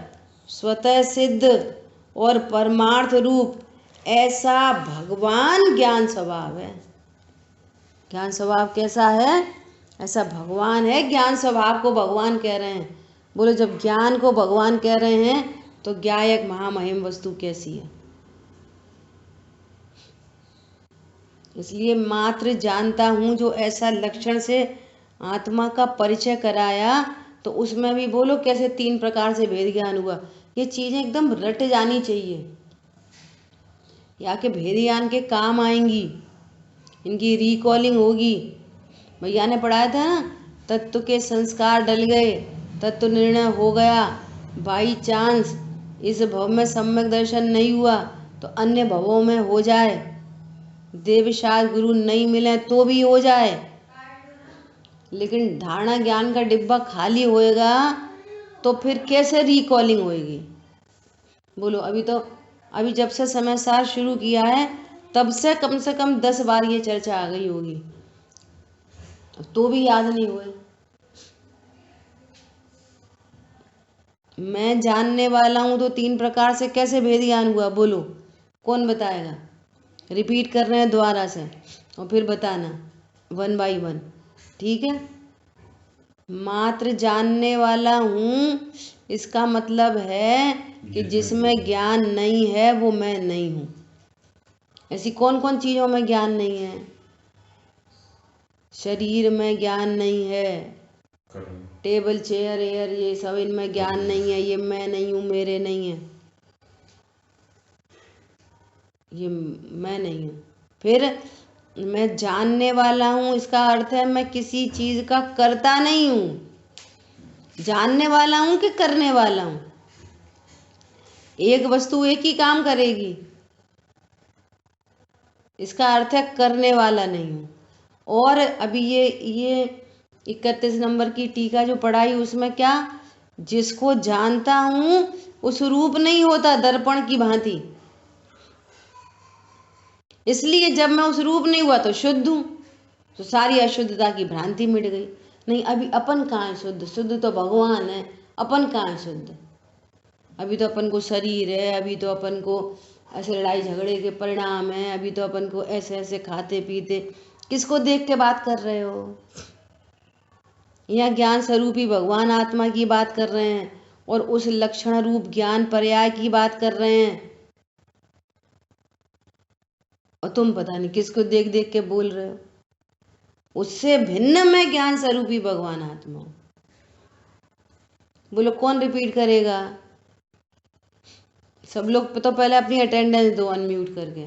A: स्वतः सिद्ध और परमार्थ रूप, ऐसा भगवान ज्ञान स्वभाव है। ज्ञान स्वभाव कैसा है, ऐसा भगवान है। ज्ञान स्वभाव को भगवान कह रहे हैं। बोलो जब ज्ञान को भगवान कह रहे हैं तो ज्ञायक महामहिम वस्तु कैसी है। इसलिए मात्र जानता हूँ जो ऐसा लक्षण से आत्मा का परिचय कराया, तो उसमें भी बोलो कैसे 3 प्रकार से भेद ज्ञान हुआ। ये चीज़ें एकदम रट जानी चाहिए, या के भेद ज्ञान के काम आएंगी, इनकी रिकॉलिंग होगी। भैया ने पढ़ाया था ना, तत्व के संस्कार डल गए, तत्व निर्णय हो गया, बाई चांस इस भव में सम्यक दर्शन नहीं हुआ तो अन्य भवों में हो जाए, देवशास्त्र गुरु नहीं मिले तो भी हो जाए, लेकिन धारणा ज्ञान का डिब्बा खाली होएगा तो फिर कैसे रिकॉलिंग होएगी। बोलो अभी जब से समय सार शुरू किया है तब से कम 10 बार ये चर्चा आ गई होगी, तो भी याद नहीं हुए। मैं जानने वाला हूं तो 3 प्रकार से कैसे भेद ज्ञान हुआ, बोलो कौन बताएगा। रिपीट कर रहे हैं दोबारा से और फिर बताना 1 बाई 1, ठीक है। मात्र जानने वाला हूं, इसका मतलब है कि जिसमें ज्ञान नहीं है वो मैं नहीं हूं। ऐसी कौन कौन चीज़ों में ज्ञान नहीं है, शरीर में ज्ञान नहीं है, टेबल चेयर एयर ये सब इनमें ज्ञान नहीं है, ये मैं नहीं हूँ, मेरे नहीं है, ये मैं नहीं हूँ। फिर मैं जानने वाला हूँ, इसका अर्थ है मैं किसी चीज़ का करता नहीं हूँ। जानने वाला हूँ कि करने वाला हूँ, एक वस्तु एक ही काम करेगी, इसका अर्थ है करने वाला नहीं हूँ। और अभी ये 31 नंबर की टीका जो पढ़ाई उसमें क्या, जिसको जानता हूँ उस रूप नहीं होता दर्पण की भांति, इसलिए जब मैं उस रूप नहीं हुआ तो शुद्ध हूँ, तो सारी अशुद्धता की भ्रांति मिट गई। नहीं अभी अपन कहाँ है शुद्ध, शुद्ध तो भगवान है, अपन कहाँ है शुद्ध। अभी तो अपन को शरीर है, अभी तो अपन को ऐसे लड़ाई झगड़े के परिणाम है, अभी तो अपन को ऐसे ऐसे खाते पीते। किसको देख के बात कर रहे हो, यहाँ ज्ञान स्वरूपी भगवान आत्मा की बात कर रहे हैं और उस लक्षण रूप ज्ञान पर्याय की बात कर रहे हैं, और तुम पता नहीं किसको देख देख के बोल रहे हो। उससे भिन्न में ज्ञान स्वरूपी भगवान आत्मा। बोलो कौन रिपीट करेगा। सब लोग तो पहले अपनी अटेंडेंस दो अनम्यूट करके।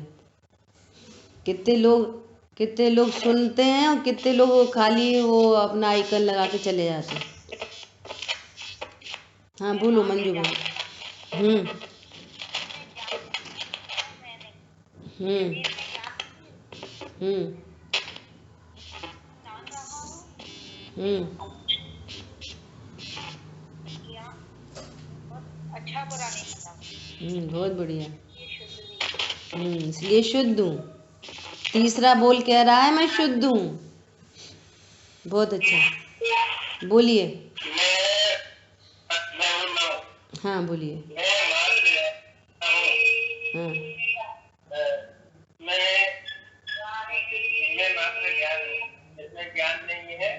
A: कितने लोग सुनते हैं और कितने लोग खाली वो अपना आइकन लगा के चले जाते हैं। हाँ बोलो मंजू बोलो। हम्म हम्म हम्म हम्म
B: अच्छा बुरा नहीं पता।
A: बहुत बढ़िया। इसलिए शुद्ध हूँ। तीसरा बोल कह रहा है मैं शुद्ध हूँ। बहुत अच्छा, बोलिए। हाँ बोलिए। हाँ
C: ज्ञान नहीं है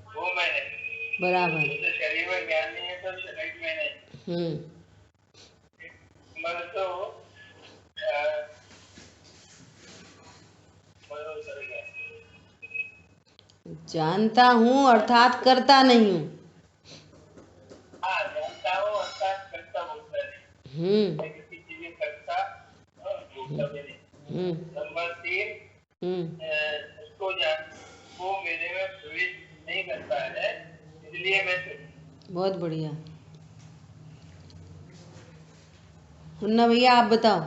C: वो मैं नहीं।
A: बराबर।
C: शरीर में ज्ञान नहीं है तो शरीर में नहीं। मन तो
A: जानता हूँ अर्थात करता नहीं हूँ।
C: हाँ जानता हूँ अर्थात करता बोलता नहीं। किसी चीज करता बोलता भी नहीं। नंबर 3 उसको जान वो मेरे में प्रवेश नहीं करता है इसलिए मैं।
A: बहुत बढ़िया। मुन्ना भैया आप बताओ।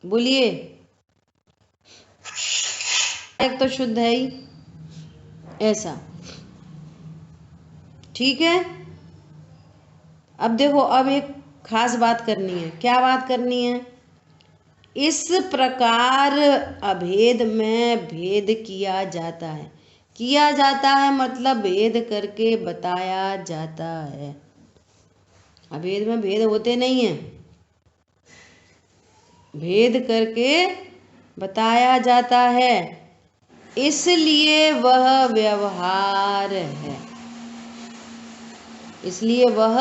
A: बोलिए। एक तो शुद्ध है ही ऐसा, ठीक है। अब देखो, अब एक खास बात करनी है। क्या बात करनी है? इस प्रकार अभेद में भेद किया जाता है। किया जाता है मतलब भेद करके बताया जाता है। अभेद में भेद होते नहीं हैं, भेद करके बताया जाता है, इसलिए वह व्यवहार है। इसलिए वह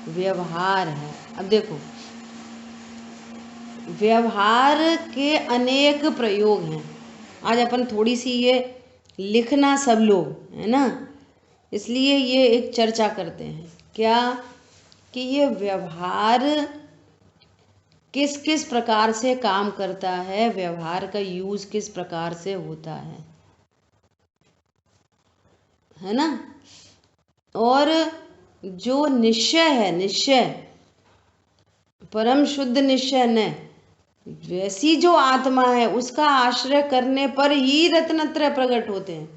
A: व्यवहार है। अब देखो, व्यवहार के अनेक प्रयोग हैं। आज अपन थोड़ी सी ये लिखना सब लोग है ना, इसलिए ये एक चर्चा करते हैं। क्या कि ये व्यवहार किस किस प्रकार से काम करता है, व्यवहार का यूज किस प्रकार से होता है ना। और जो निश्चय है, निश्चय परम शुद्ध निश्चय न, वैसी जो आत्मा है उसका आश्रय करने पर ही रत्नत्रय प्रकट होते हैं।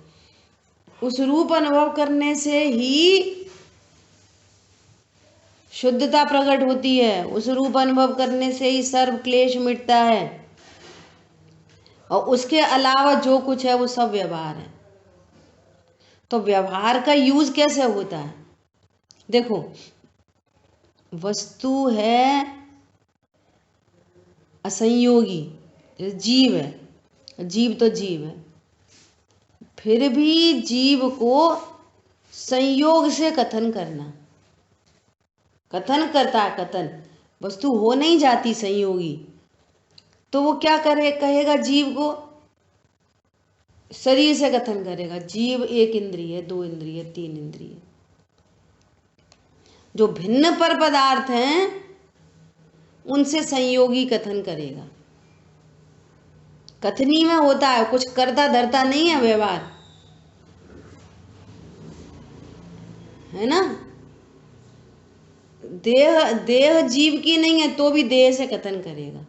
A: उस रूप अनुभव करने से ही शुद्धता प्रकट होती है। उस रूप अनुभव करने से ही सर्व क्लेश मिटता है। और उसके अलावा जो कुछ है वो सब व्यवहार है। तो व्यवहार का यूज कैसे होता है? देखो, वस्तु है असंयोगी, जीव है, जीव तो जीव है, फिर भी जीव को संयोग से कथन करना, कथन करता है। कथन, वस्तु हो नहीं जाती संयोगी, तो वो क्या करे, कहेगा जीव को, शरीर से कथन करेगा। जीव एक इंद्रिय, दो इंद्रिय, तीन इंद्रिय, जो भिन्न पर पदार्थ हैं उनसे संयोगी कथन करेगा। कथनी में होता है, कुछ करता धरता नहीं है व्यवहार, है ना। देह जीव की नहीं है तो भी देह से कथन करेगा।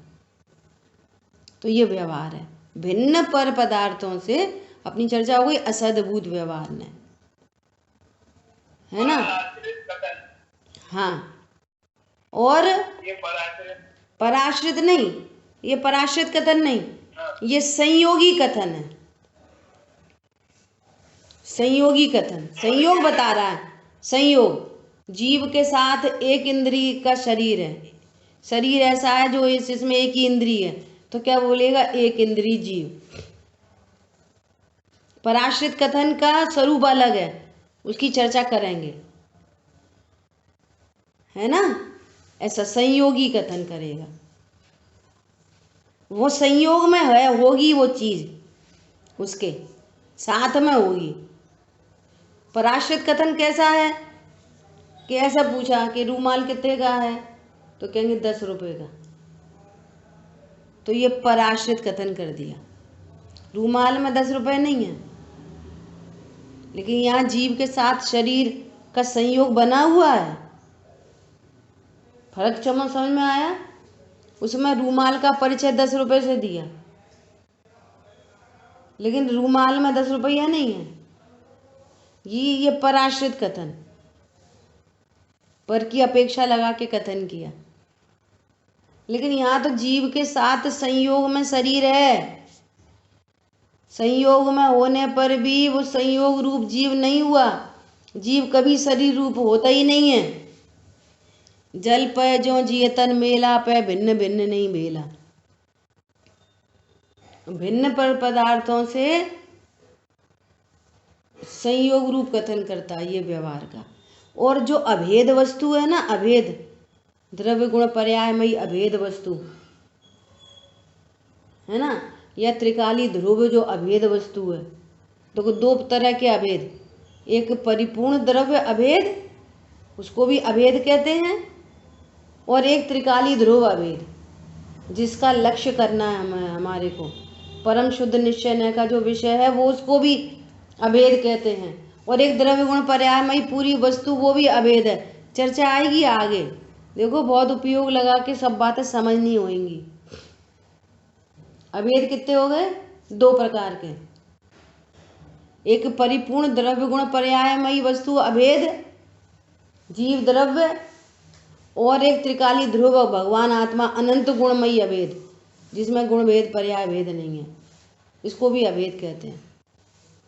A: तो ये व्यवहार है। भिन्न पर पदार्थों से अपनी चर्चा हो गई असद्भूत व्यवहार ने, है ना। हाँ, और पराश्रित नहीं, ये पराश्रित कथन नहीं, ये संयोगी कथन है। संयोगी कथन, संयोग बता रहा है। संयोग, जीव के साथ एक इंद्रिय का शरीर है, शरीर ऐसा है जो इसमें एक ही इंद्रिय है, तो क्या बोलेगा, एक इंद्रिय जीव। पराश्रित कथन का स्वरूप अलग है, उसकी चर्चा करेंगे, है ना। ऐसा संयोगी कथन करेगा। वो संयोग में है, होगी वो चीज उसके साथ में होगी। पराश्रित कथन कैसा है कि ऐसा पूछा कि रूमाल कितने का है, तो कहेंगे 10 रुपए का, तो ये पराश्रित कथन कर दिया। रूमाल में 10 रुपए नहीं है, लेकिन यहाँ जीव के साथ शरीर का संयोग बना हुआ है। फर्क समझ में आया? उसमें रूमाल का परिचय 10 रुपए से दिया, लेकिन रूमाल में 10 रुपया नहीं है। ये पराश्रित कथन, पर की अपेक्षा लगा के कथन किया। लेकिन यहाँ तो जीव के साथ संयोग में शरीर है, संयोग में होने पर भी वो संयोग रूप जीव नहीं हुआ। जीव कभी शरीर रूप होता ही नहीं है। जल पे जो जियतन मेला पे भिन्न भिन्न नहीं बेला। भिन्न पर पदार्थों से संयोग रूप कथन करता है ये व्यवहार का। और जो अभेद वस्तु है ना, अभेद द्रव्य गुण पर्यायमयी अभेद वस्तु है ना, या त्रिकाली ध्रुव जो अभेद वस्तु है, तो दो तरह के अभेद, एक परिपूर्ण द्रव्य अभेद, उसको भी अभेद कहते हैं, और एक त्रिकाली ध्रुव अभेद, जिसका लक्ष्य करना है हमारे को, परम शुद्ध निश्चय न का जो विषय है वो, उसको भी अभेद कहते हैं। और एक द्रव्य गुण पर्यायमयी पूरी वस्तु, वो भी अभेद है। चर्चा आएगी आगे, देखो बहुत उपयोग लगा के सब बातें समझनी होंगी। अभेद कितने हो गए? 2 प्रकार के, एक परिपूर्ण द्रव्य गुण पर्यायमयी वस्तु अभेद जीव द्रव्य, और एक त्रिकाली ध्रुव भगवान आत्मा अनंत गुणमयी अभेद, जिसमें गुण भेद पर्याय भेद नहीं है, इसको भी अभेद कहते हैं,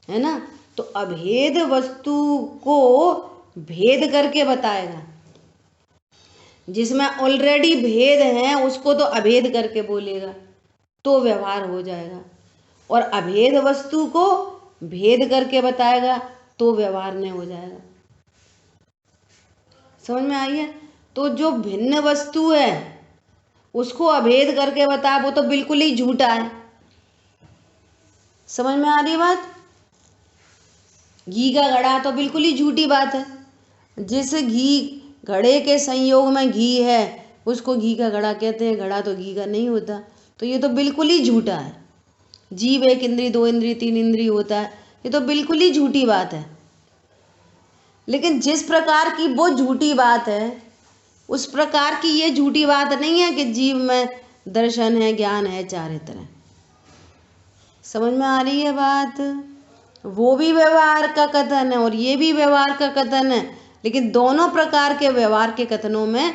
A: है ना। तो अभेद वस्तु को भेद करके बताएगा, जिसमें ऑलरेडी भेद है उसको तो अभेद करके बोलेगा तो व्यवहार हो जाएगा, और अभेद वस्तु को भेद करके बताएगा तो व्यवहार नहीं हो जाएगा। समझ में आई है? तो जो भिन्न वस्तु है उसको अभेद करके बता, वो तो बिल्कुल ही झूठा है। समझ में आ रही बात? घी का घड़ा तो बिल्कुल ही झूठी बात है। जिस घी घड़े के संयोग में घी है उसको घी का घड़ा कहते हैं, घड़ा तो घी का नहीं होता, तो ये तो बिल्कुल ही झूठा है। जीव 1 इंद्री 2 इंद्री 3 इंद्री होता है, ये तो बिल्कुल ही झूठी बात है। लेकिन जिस प्रकार की वो झूठी बात है, उस प्रकार की ये झूठी बात नहीं है कि जीव में दर्शन है, ज्ञान है, चारित्र है। समझ में आ रही है बात? वो भी व्यवहार का कथन है और ये भी व्यवहार का कथन है, लेकिन दोनों प्रकार के व्यवहार के कथनों में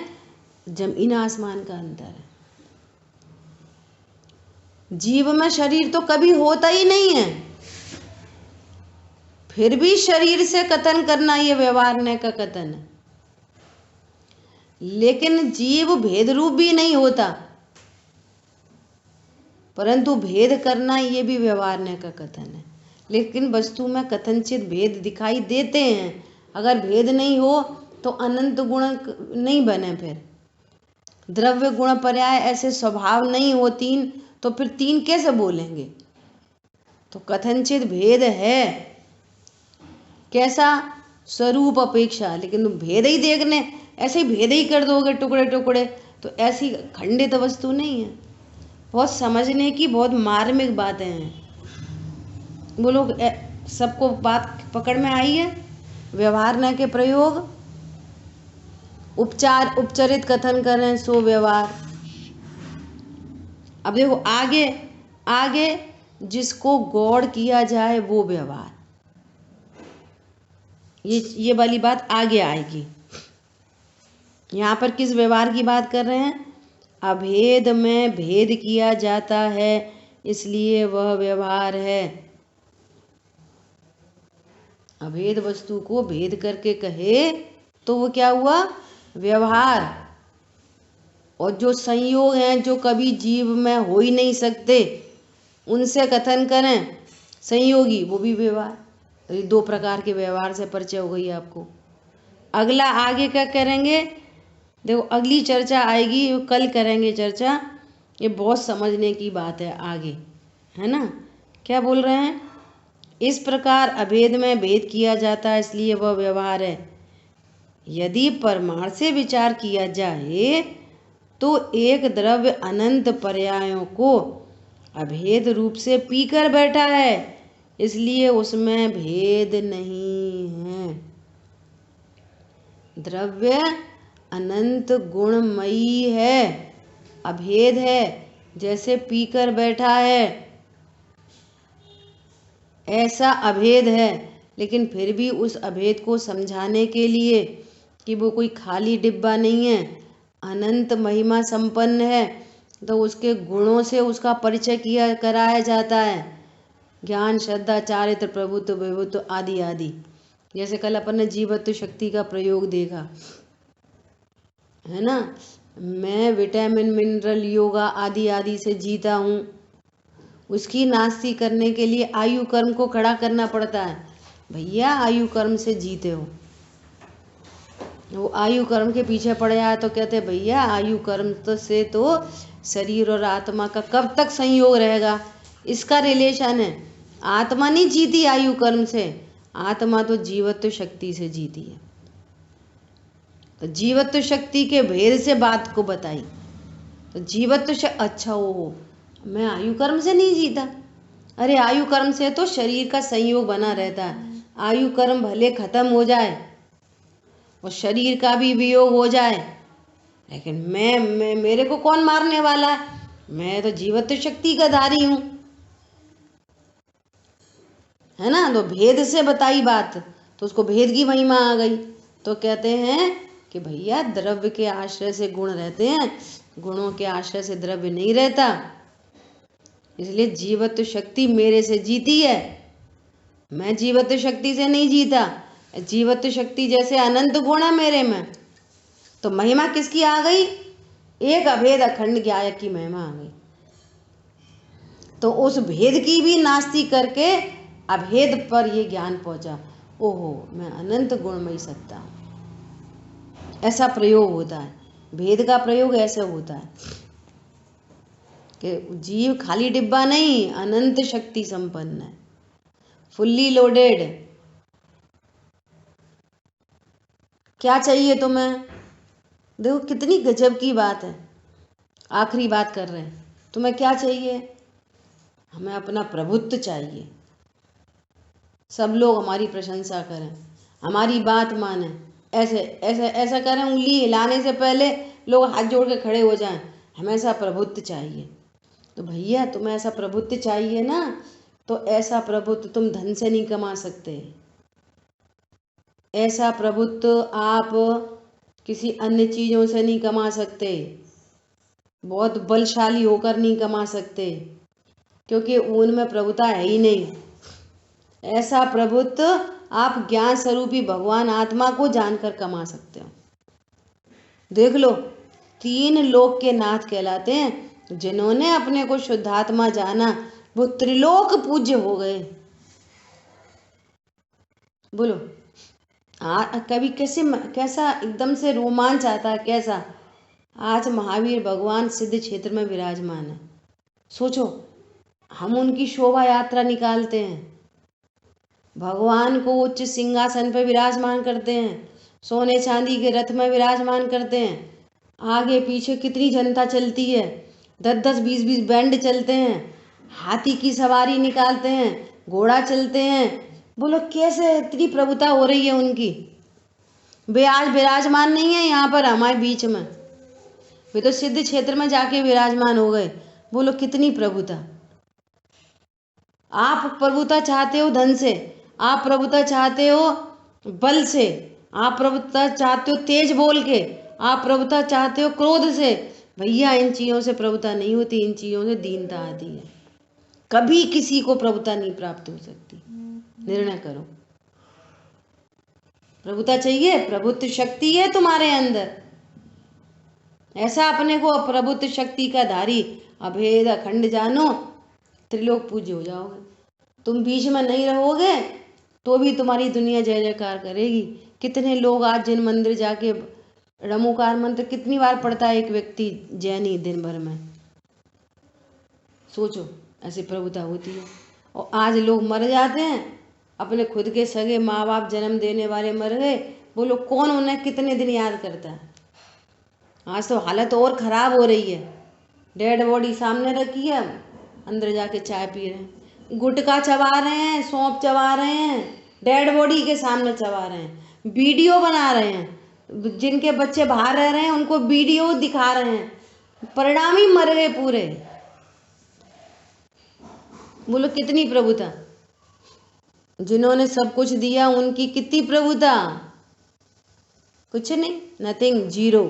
A: जमीन आसमान का अंतर है। जीव में शरीर तो कभी होता ही नहीं है, फिर भी शरीर से कथन करना ये व्यवहार ने का कथन है। लेकिन जीव भेद रूप भी नहीं होता, परंतु भेद करना ये भी व्यवहार ने का कथन है। लेकिन वस्तु में कथनचित भेद दिखाई देते हैं। अगर भेद नहीं हो तो अनंत गुण नहीं बने, फिर द्रव्य गुण पर्याय ऐसे स्वभाव नहीं हो 3, तो फिर 3 कैसे बोलेंगे? तो कथनचित भेद है, कैसा? स्वरूप अपेक्षा। लेकिन तुम भेद ही देखने ऐसे ही भेद ही कर दोगे टुकड़े टुकड़े, तो ऐसी खंडित वस्तु नहीं है। बहुत समझने की बहुत मार्मिक बातें हैं। बोलो सबको बात पकड़ में आई है? व्यवहार न के प्रयोग, उपचार उपचरित कथन करें सो व्यवहार। अब देखो आगे आगे जिसको गौड़ किया जाए वो व्यवहार, ये वाली बात आगे आएगी। यहाँ पर किस व्यवहार की बात कर रहे हैं? अभेद में भेद किया जाता है, इसलिए वह व्यवहार है। अभेद वस्तु को भेद करके कहे तो वो क्या हुआ? व्यवहार। और जो संयोग हैं जो कभी जीव में हो ही नहीं सकते, उनसे कथन करें संयोगी, वो भी व्यवहार। 2 प्रकार के व्यवहार से परिचय हो गई आपको। अगला आगे क्या करेंगे? देखो अगली चर्चा आएगी, कल करेंगे चर्चा ये बहुत समझने की बात है आगे, है ना। क्या बोल रहे हैं? इस प्रकार अभेद में भेद किया जाता है, इसलिए वह व्यवहार है। यदि परमार्थ से विचार किया जाए तो एक द्रव्य अनंत पर्यायों को अभेद रूप से पीकर बैठा है, इसलिए उसमें भेद नहीं है। द्रव्य अनंत गुणमयी है, अभेद है, जैसे पीकर बैठा है ऐसा अभेद है। लेकिन फिर भी उस अभेद को समझाने के लिए कि वो कोई खाली डिब्बा नहीं है, अनंत महिमा संपन्न है, तो उसके गुणों से उसका परिचय किया कराया जाता है। ज्ञान, श्रद्धा, चारित्र, प्रभुत्व, विभुत्व आदि आदि। जैसे कल अपन ने जीवत्व शक्ति का प्रयोग देखा, है ना। मैं विटामिन, मिनरल, योगा आदि आदि से जीता हूँ, उसकी नास्ती करने के लिए आयु कर्म को खड़ा करना पड़ता है। भैया आयु कर्म से जीते हो, वो आयु कर्म के पीछे पड़ जाए तो कहते भैया आयु कर्म से तो शरीर और आत्मा का कब तक संयोग रहेगा, इसका रिलेशन है। आत्मा नहीं जीती आयु कर्म से, आत्मा तो जीवत्व शक्ति से जीती है। तो जीवत्व शक्ति के भेद से बात को बताई। तो जीवत्व अच्छा हो, मैं आयु कर्म से नहीं जीता। अरे आयु कर्म से तो शरीर का संयोग बना रहता है। आयु कर्म भले खत्म हो जाए और शरीर का भी वियोग हो जाए, लेकिन मैं मेरे को कौन मारने वाला है? मैं तो जीवत्व शक्ति का धारी हूं, है ना। तो भेद से बताई बात, तो उसको भेद की महिमा आ गई। तो कहते हैं कि भैया द्रव्य के आश्रय से गुण रहते हैं, गुणों के आश्रय से द्रव्य नहीं रहता, इसलिए जीवत्व शक्ति मेरे से जीती है, मैं जीवत्व शक्ति से नहीं जीता। जीवत्व शक्ति जैसे अनंत गुण है मेरे में, तो महिमा किसकी आ गई? एक अभेद अखंड ज्ञायक की महिमा आ गई। तो उस भेद की भी नास्ती करके अभेद पर ये ज्ञान पहुंचा, ओहो मैं अनंत गुणमयी सत्ता हूं। ऐसा प्रयोग होता है, भेद का प्रयोग ऐसे होता है कि जीव खाली डिब्बा नहीं, अनंत शक्ति संपन्न है, फुल्ली लोडेड। क्या चाहिए तुम्हें? देखो कितनी गजब की बात है। आखिरी बात कर रहे हैं, तुम्हें क्या चाहिए? हमें अपना प्रभुत्व चाहिए, सब लोग हमारी प्रशंसा करें, हमारी बात माने, ऐसे ऐसे ऐसा करें, उंगली हिलाने से पहले लोग हाथ जोड़ के खड़े हो जाएं, हमें ऐसा प्रभुत्व चाहिए। तो भैया तुम्हें ऐसा प्रभुत्व चाहिए ना, तो ऐसा प्रभुत्व तुम धन से नहीं कमा सकते, ऐसा प्रभुत्व आप किसी अन्य चीज़ों से नहीं कमा सकते, बहुत बलशाली होकर नहीं कमा सकते, क्योंकि उनमें प्रभुता है ही नहीं। ऐसा प्रभुत्व आप ज्ञान स्वरूपी भगवान आत्मा को जानकर कमा सकते हो। देख लो, 3 लोक के नाथ कहलाते हैं, जिन्होंने अपने को शुद्धात्मा जाना वो त्रिलोक पूज्य हो गए। बोलो कभी कैसा एकदम से रोमांच आता है, कैसा? आज महावीर भगवान सिद्ध क्षेत्र में विराजमान है। सोचो, हम उनकी शोभा यात्रा निकालते हैं, भगवान को उच्च सिंहासन पर विराजमान करते हैं, सोने चांदी के रथ में विराजमान करते हैं, आगे पीछे कितनी जनता चलती है, 10-10, 20-20 बैंड चलते हैं, हाथी की सवारी निकालते हैं, घोड़ा चलते हैं। बोलो कैसे इतनी प्रभुता हो रही है उनकी। वे आज विराजमान नहीं है यहाँ पर हमारे बीच में, वे तो सिद्ध क्षेत्र में जाके विराजमान हो गए। बोलो कितनी प्रभुता। आप प्रभुता चाहते हो धन से, आप प्रभुता चाहते हो बल से, आप प्रभुता चाहते हो तेज बोल के, आप प्रभुता चाहते हो क्रोध से। भैया इन चीज़ों से प्रभुता नहीं होती, इन चीज़ों से दीनता आती है। कभी किसी को प्रभुता नहीं प्राप्त हो सकती। निर्णय करो, प्रभुता चाहिए? प्रभुत्व शक्ति है तुम्हारे अंदर, ऐसा अपने को प्रभुत्व शक्ति का धारी अभेद अखंड जानो, त्रिलोक पूज्य हो जाओगे। तुम बीच में नहीं रहोगे तो भी तुम्हारी दुनिया जय जयकार करेगी। कितने लोग आज जिन मंदिर जाके रमोकार मंत्र कितनी बार पढ़ता है एक व्यक्ति जैनी दिन भर में, सोचो ऐसी प्रभुता होती है। और आज लोग मर जाते हैं, अपने खुद के सगे माँ बाप जन्म देने वाले मर गए, बोलो कौन उन्हें कितने दिन याद करता है। आज तो हालत और ख़राब हो रही है, डेड बॉडी सामने रखी है, अंदर जाके चाय पी रहे हैं, गुटखा चबा रहे हैं, सौंफ चबा रहे हैं, डेड बॉडी के सामने चबा रहे हैं, वीडियो बना रहे हैं, जिनके बच्चे बाहर रह रहे हैं उनको वीडियो दिखा रहे हैं, परिणाम ही मर गए पूरे। बोलो कितनी प्रभुता, जिन्होंने सब कुछ दिया उनकी कितनी प्रभुता, कुछ नहीं, नथिंग, जीरो।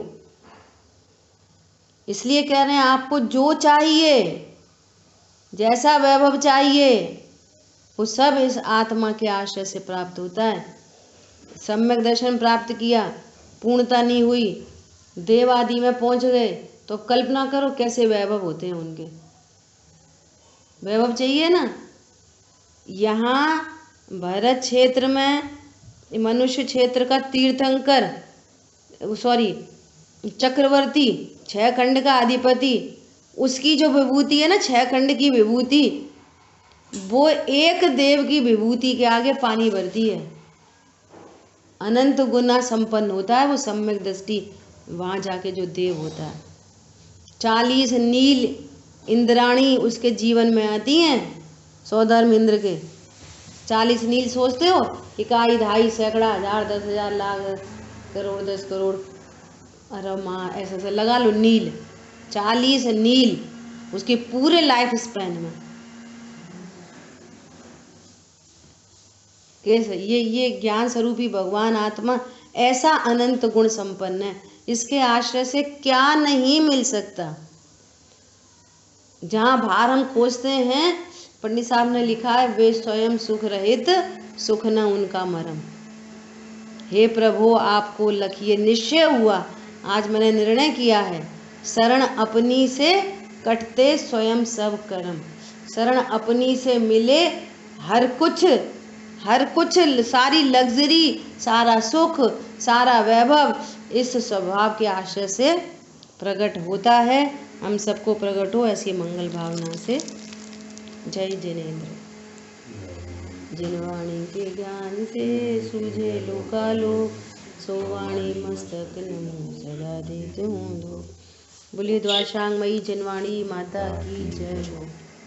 A: इसलिए कह रहे हैं आपको जो चाहिए, जैसा वैभव चाहिए, वो सब इस आत्मा के आश्रय से प्राप्त होता है। सम्यक दर्शन प्राप्त किया, पूर्णता नहीं हुई, देव आदि में पहुंच गए, तो कल्पना करो कैसे वैभव होते हैं उनके। वैभव चाहिए ना। यहाँ भरत क्षेत्र में, मनुष्य क्षेत्र का तीर्थंकर, चक्रवर्ती, 6 खंड का अधिपति, उसकी जो विभूति है ना, 6 खंड की विभूति, वो एक देव की विभूति के आगे पानी भरती है। अनंत गुना संपन्न होता है वो सम्यक दृष्टि, वहाँ जाके जो देव होता है। 40 नील इंद्राणी उसके जीवन में आती हैं, सौधर्म इंद्र के। 40 नील सोचते हो, इकाई, ढाई, सैकड़ा, हजार, 10,000, लाख, करोड़, 10 करोड़, अरे माँ, ऐसे लगा लो नील, 40 नील उसके पूरे लाइफ स्पैन में। कैसे ये ज्ञान स्वरूपी भगवान आत्मा ऐसा अनंत गुण संपन्न है, इसके आश्रय से क्या नहीं मिल सकता। जहाँ भार हम खोजते हैं, पंडित साहब ने लिखा है, वे स्वयं सुख रहित, सुख न उनका मरम। हे प्रभु, आपको लखिए, निश्चय हुआ, आज मैंने निर्णय किया है, शरण अपनी से कटते स्वयं सब कर्म। शरण अपनी से मिले हर कुछ, सारी लग्जरी, सारा सुख, सारा वैभव इस स्वभाव के आश्रय से प्रकट होता है। हम सबको प्रकट हो ऐसी मंगल भावना से। जय जिनेन्द्र। जिनवाणी के ज्ञान से सूझे लोकालोक, सोवाणी मस्तक नमो सदा देते हूँ। बोलिए द्वारशांग मई जिनवाणी माता की जय हो।